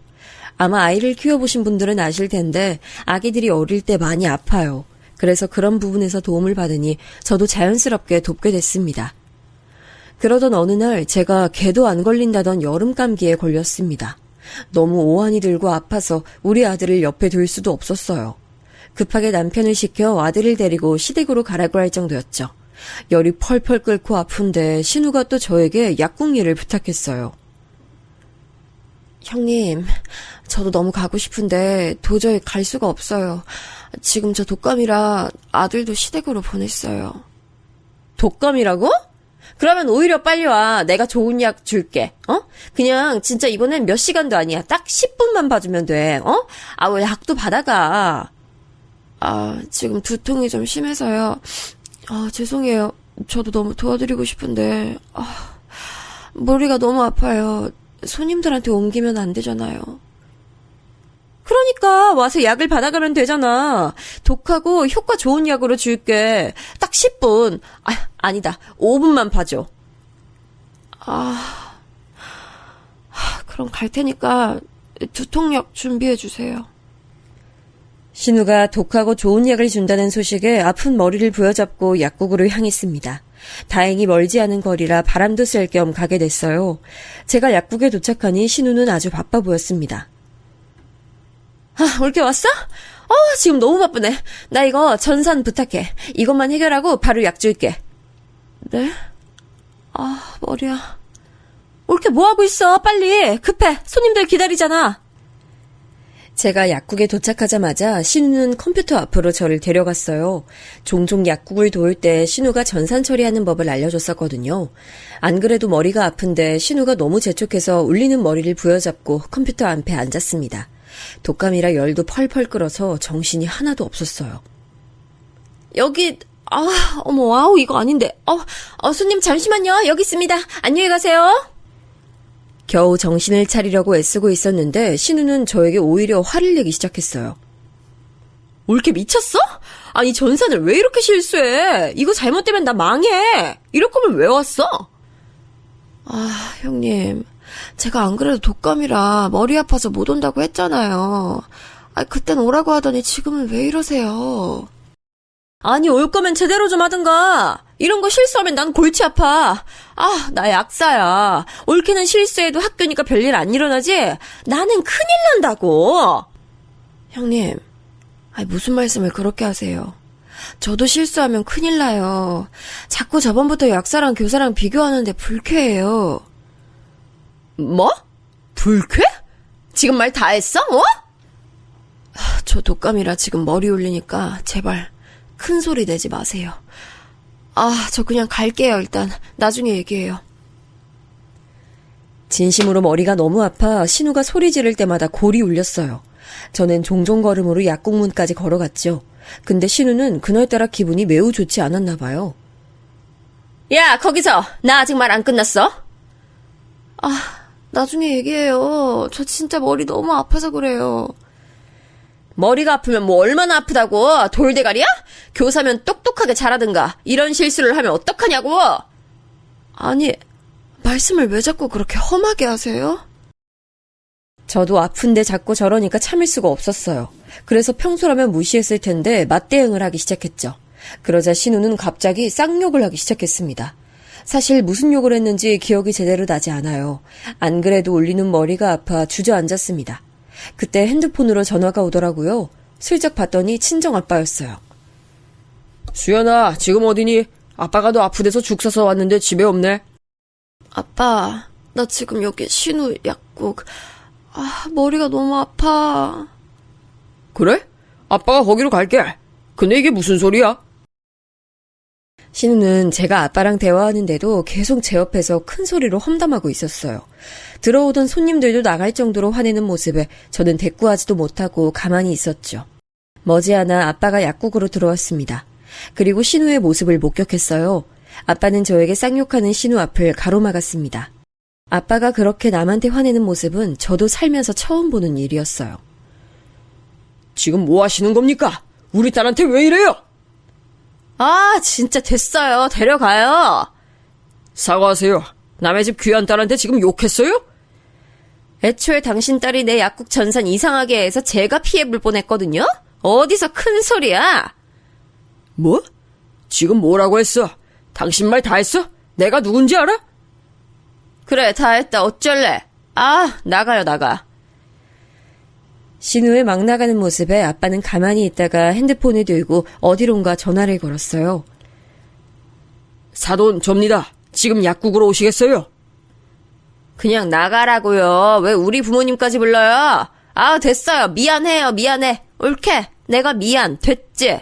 아마 아이를 키워보신 분들은 아실 텐데 아기들이 어릴 때 많이 아파요. 그래서 그런 부분에서 도움을 받으니 저도 자연스럽게 돕게 됐습니다. 그러던 어느 날 제가 개도 안 걸린다던 여름 감기에 걸렸습니다. 너무 오한이 들고 아파서 우리 아들을 옆에 둘 수도 없었어요. 급하게 남편을 시켜 아들을 데리고 시댁으로 가라고 할 정도였죠. 열이 펄펄 끓고 아픈데 신우가 또 저에게 약국 일을 부탁했어요. 형님, 저도 너무 가고 싶은데 도저히 갈 수가 없어요. 지금 저 독감이라 아들도 시댁으로 보냈어요. 독감이라고? 그러면 오히려 빨리 와. 내가 좋은 약 줄게. 그냥 진짜 이번엔 몇 시간도 아니야. 딱 10분만 봐주면 돼. 왜 약도 받아가. 지금 두통이 좀 심해서요. 죄송해요. 저도 너무 도와드리고 싶은데 머리가 너무 아파요. 손님들한테 옮기면 안 되잖아요. 그러니까 와서 약을 받아가면 되잖아. 독하고 효과 좋은 약으로 줄게. 딱 10분. 아니다. 5분만 봐줘. 그럼 갈 테니까 두통약 준비해 주세요. 신우가 독하고 좋은 약을 준다는 소식에 아픈 머리를 부여잡고 약국으로 향했습니다. 다행히 멀지 않은 거리라 바람도 쐴 겸 가게 됐어요. 제가 약국에 도착하니 신우는 아주 바빠 보였습니다. 올게 왔어? 지금 너무 바쁘네. 나 이거 전산 부탁해. 이것만 해결하고 바로 약 줄게. 네? 머리야. 올게 뭐하고 있어? 빨리. 급해. 손님들 기다리잖아. 제가 약국에 도착하자마자 신우는 컴퓨터 앞으로 저를 데려갔어요. 종종 약국을 도울 때 신우가 전산 처리하는 법을 알려줬었거든요. 안 그래도 머리가 아픈데 신우가 너무 재촉해서 울리는 머리를 부여잡고 컴퓨터 앞에 앉았습니다. 독감이라 열도 펄펄 끓어서 정신이 하나도 없었어요. 여기 이거 아닌데. 손님 잠시만요. 여기 있습니다. 안녕히 가세요. 겨우 정신을 차리려고 애쓰고 있었는데 신우는 저에게 오히려 화를 내기 시작했어요. 올케 미쳤어? 아니 전산을 왜 이렇게 실수해? 이거 잘못되면 나 망해. 이럴 거면 왜 왔어? 형님. 제가 안 그래도 독감이라 머리 아파서 못 온다고 했잖아요. 그땐 오라고 하더니 지금은 왜 이러세요? 아니, 올 거면 제대로 좀 하든가. 이런 거 실수하면 난 골치 아파. 아, 나 약사야. 옳게는 실수해도 학교니까 별일 안 일어나지? 나는 큰일 난다고. 형님, 무슨 말씀을 그렇게 하세요. 저도 실수하면 큰일 나요. 자꾸 저번부터 약사랑 교사랑 비교하는데 불쾌해요. 뭐? 불쾌? 지금 말 다 했어? 저 독감이라 지금 머리 울리니까 제발 큰 소리 내지 마세요. 저 그냥 갈게요, 일단. 나중에 얘기해요. 진심으로 머리가 너무 아파 신우가 소리 지를 때마다 골이 울렸어요. 저는 종종 걸음으로 약국문까지 걸어갔죠. 근데 신우는 그날따라 기분이 매우 좋지 않았나 봐요. 야, 거기서! 나 아직 말 안 끝났어? 나중에 얘기해요. 저 진짜 머리 너무 아파서 그래요. 머리가 아프면 뭐 얼마나 아프다고? 돌대가리야? 교사면 똑똑하게 잘하든가. 이런 실수를 하면 어떡하냐고? 아니, 말씀을 왜 자꾸 그렇게 험하게 하세요? 저도 아픈데 자꾸 저러니까 참을 수가 없었어요. 그래서 평소라면 무시했을 텐데 맞대응을 하기 시작했죠. 그러자 신우는 갑자기 쌍욕을 하기 시작했습니다. 사실 무슨 욕을 했는지 기억이 제대로 나지 않아요. 안 그래도 울리는 머리가 아파 주저앉았습니다. 그때 핸드폰으로 전화가 오더라고요. 슬쩍 봤더니 친정아빠였어요. 수연아, 지금 어디니? 아빠가 너 아프대서 죽 사서 왔는데 집에 없네. 아빠, 나 지금 여기 신우 약국. 머리가 너무 아파. 그래? 아빠가 거기로 갈게. 근데 이게 무슨 소리야? 신우는 제가 아빠랑 대화하는데도 계속 제 옆에서 큰 소리로 험담하고 있었어요. 들어오던 손님들도 나갈 정도로 화내는 모습에 저는 대꾸하지도 못하고 가만히 있었죠. 머지않아 아빠가 약국으로 들어왔습니다. 그리고 신우의 모습을 목격했어요. 아빠는 저에게 쌍욕하는 신우 앞을 가로막았습니다. 아빠가 그렇게 남한테 화내는 모습은 저도 살면서 처음 보는 일이었어요. 지금 뭐 하시는 겁니까? 우리 딸한테 왜 이래요? 진짜 됐어요. 데려가요. 사과하세요. 남의 집 귀한 딸한테 지금 욕했어요? 애초에 당신 딸이 내 약국 전산 이상하게 해서 제가 피해볼 뻔했거든요? 어디서 큰 소리야? 뭐? 지금 뭐라고 했어? 당신 말 다 했어? 내가 누군지 알아? 그래, 다 했다. 어쩔래? 나가요, 나가. 신우의 막 나가는 모습에 아빠는 가만히 있다가 핸드폰을 들고 어디론가 전화를 걸었어요. 사돈 접니다. 지금 약국으로 오시겠어요? 그냥 나가라고요. 왜 우리 부모님까지 불러요? 됐어요. 미안해요, 미안해. 옳게. 내가 미안. 됐지?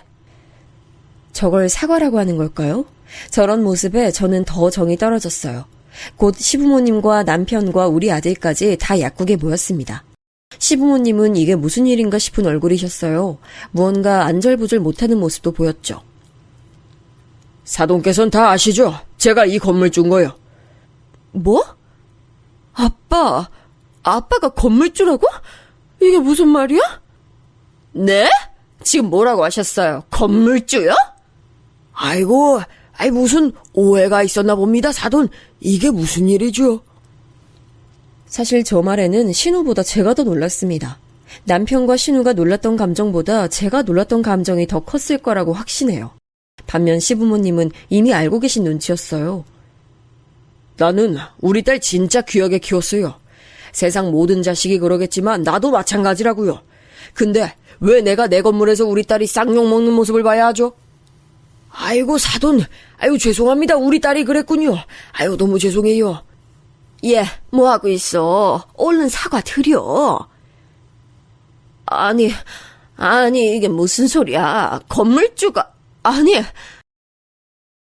저걸 사과라고 하는 걸까요? 저런 모습에 저는 더 정이 떨어졌어요. 곧 시부모님과 남편과 우리 아들까지 다 약국에 모였습니다. 시부모님은 이게 무슨 일인가 싶은 얼굴이셨어요. 무언가 안절부절 못하는 모습도 보였죠. 사돈께서는 다 아시죠? 제가 이 건물주인 거요. 뭐? 아빠가 건물주라고? 이게 무슨 말이야? 네? 지금 뭐라고 하셨어요? 건물주요? 아이고, 무슨 오해가 있었나 봅니다, 사돈. 이게 무슨 일이죠? 사실 저 말에는 신우보다 제가 더 놀랐습니다. 남편과 신우가 놀랐던 감정보다 제가 놀랐던 감정이 더 컸을 거라고 확신해요. 반면 시부모님은 이미 알고 계신 눈치였어요. 나는 우리 딸 진짜 귀하게 키웠어요. 세상 모든 자식이 그러겠지만 나도 마찬가지라고요. 근데 왜 내가 내 건물에서 우리 딸이 쌍욕 먹는 모습을 봐야 하죠? 아이고 사돈, 죄송합니다. 우리 딸이 그랬군요. 너무 죄송해요. 얘, 뭐하고 있어? 얼른 사과 드려. 아니, 이게 무슨 소리야. 건물주가,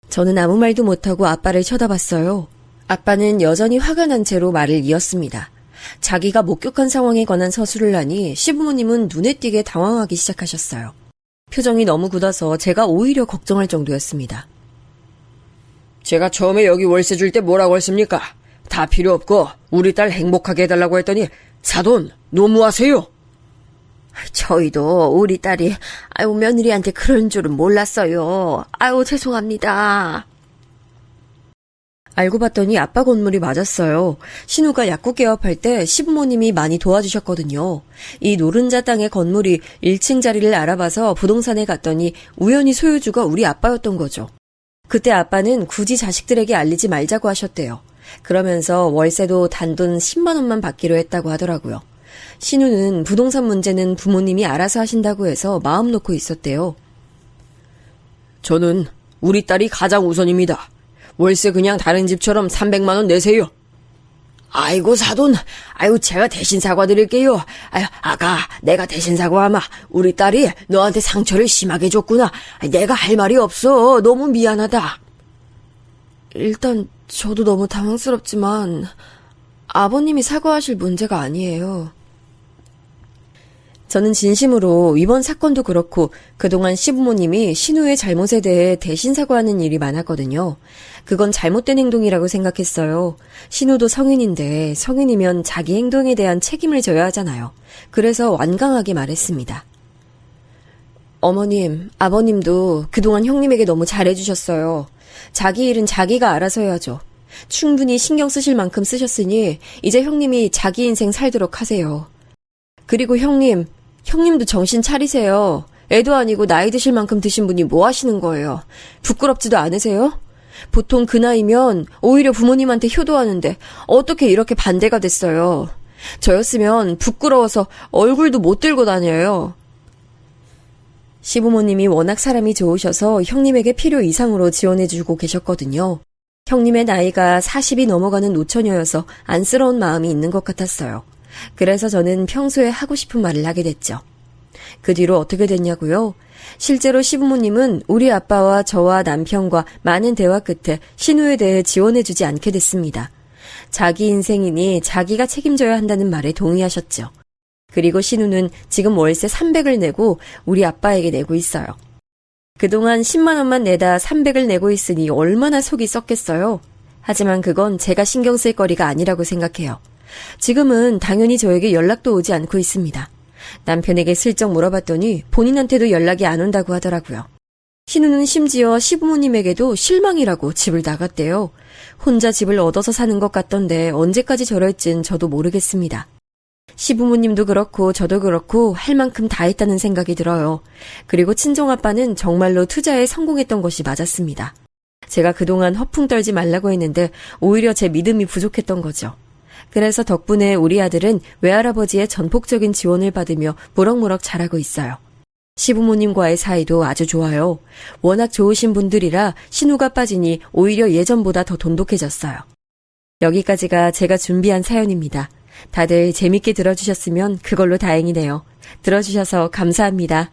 저는 아무 말도 못하고 아빠를 쳐다봤어요. 아빠는 여전히 화가 난 채로 말을 이었습니다. 자기가 목격한 상황에 관한 서술을 하니 시부모님은 눈에 띄게 당황하기 시작하셨어요. 표정이 너무 굳어서 제가 오히려 걱정할 정도였습니다. 제가 처음에 여기 월세 줄 때 뭐라고 했습니까? 다 필요 없고 우리 딸 행복하게 해달라고 했더니 사돈 너무하세요. 저희도 우리 딸이 며느리한테 그런 줄은 몰랐어요. 죄송합니다. 알고 봤더니 아빠 건물이 맞았어요. 신우가 약국 개업할 때 시부모님이 많이 도와주셨거든요. 이 노른자 땅의 건물이 1층 자리를 알아봐서 부동산에 갔더니 우연히 소유주가 우리 아빠였던 거죠. 그때 아빠는 굳이 자식들에게 알리지 말자고 하셨대요. 그러면서 월세도 단돈 10만 원만 받기로 했다고 하더라고요. 신우는 부동산 문제는 부모님이 알아서 하신다고 해서 마음 놓고 있었대요. 저는 우리 딸이 가장 우선입니다. 월세 그냥 다른 집처럼 300만 원 내세요. 아이고 사돈, 아유 제가 대신 사과드릴게요. 아유 아가, 내가 대신 사과하마. 우리 딸이 너한테 상처를 심하게 줬구나. 내가 할 말이 없어. 너무 미안하다. 일단 저도 너무 당황스럽지만 아버님이 사과하실 문제가 아니에요. 저는 진심으로 이번 사건도 그렇고 그동안 시부모님이 신우의 잘못에 대해 대신 사과하는 일이 많았거든요. 그건 잘못된 행동이라고 생각했어요. 신우도 성인인데 성인이면 자기 행동에 대한 책임을 져야 하잖아요. 그래서 완강하게 말했습니다. 어머님, 아버님도 그동안 형님에게 너무 잘해주셨어요. 자기 일은 자기가 알아서 해야죠. 충분히 신경 쓰실 만큼 쓰셨으니 이제 형님이 자기 인생 살도록 하세요. 그리고 형님도 정신 차리세요. 애도 아니고 나이 드실 만큼 드신 분이 뭐 하시는 거예요? 부끄럽지도 않으세요? 보통 그 나이면 오히려 부모님한테 효도하는데 어떻게 이렇게 반대가 됐어요? 저였으면 부끄러워서 얼굴도 못 들고 다녀요. 시부모님이 워낙 사람이 좋으셔서 형님에게 필요 이상으로 지원해주고 계셨거든요. 형님의 나이가 40이 넘어가는 노처녀여서 안쓰러운 마음이 있는 것 같았어요. 그래서 저는 평소에 하고 싶은 말을 하게 됐죠. 그 뒤로 어떻게 됐냐고요? 실제로 시부모님은 우리 아빠와 저와 남편과 많은 대화 끝에 신우에 대해 지원해주지 않게 됐습니다. 자기 인생이니 자기가 책임져야 한다는 말에 동의하셨죠. 그리고 신우는 지금 월세 300을 내고 우리 아빠에게 내고 있어요. 그동안 10만 원만 내다 300을 내고 있으니 얼마나 속이 썩겠어요. 하지만 그건 제가 신경 쓸 거리가 아니라고 생각해요. 지금은 당연히 저에게 연락도 오지 않고 있습니다. 남편에게 슬쩍 물어봤더니 본인한테도 연락이 안 온다고 하더라고요. 신우는 심지어 시부모님에게도 실망이라고 집을 나갔대요. 혼자 집을 얻어서 사는 것 같던데 언제까지 저럴진 저도 모르겠습니다. 시부모님도 그렇고 저도 그렇고 할 만큼 다 했다는 생각이 들어요. 그리고 친정아빠는 정말로 투자에 성공했던 것이 맞았습니다. 제가 그동안 허풍 떨지 말라고 했는데 오히려 제 믿음이 부족했던 거죠. 그래서 덕분에 우리 아들은 외할아버지의 전폭적인 지원을 받으며 무럭무럭 자라고 있어요. 시부모님과의 사이도 아주 좋아요. 워낙 좋으신 분들이라 신우가 빠지니 오히려 예전보다 더 돈독해졌어요. 여기까지가 제가 준비한 사연입니다. 다들 재밌게 들어주셨으면 그걸로 다행이네요. 들어주셔서 감사합니다.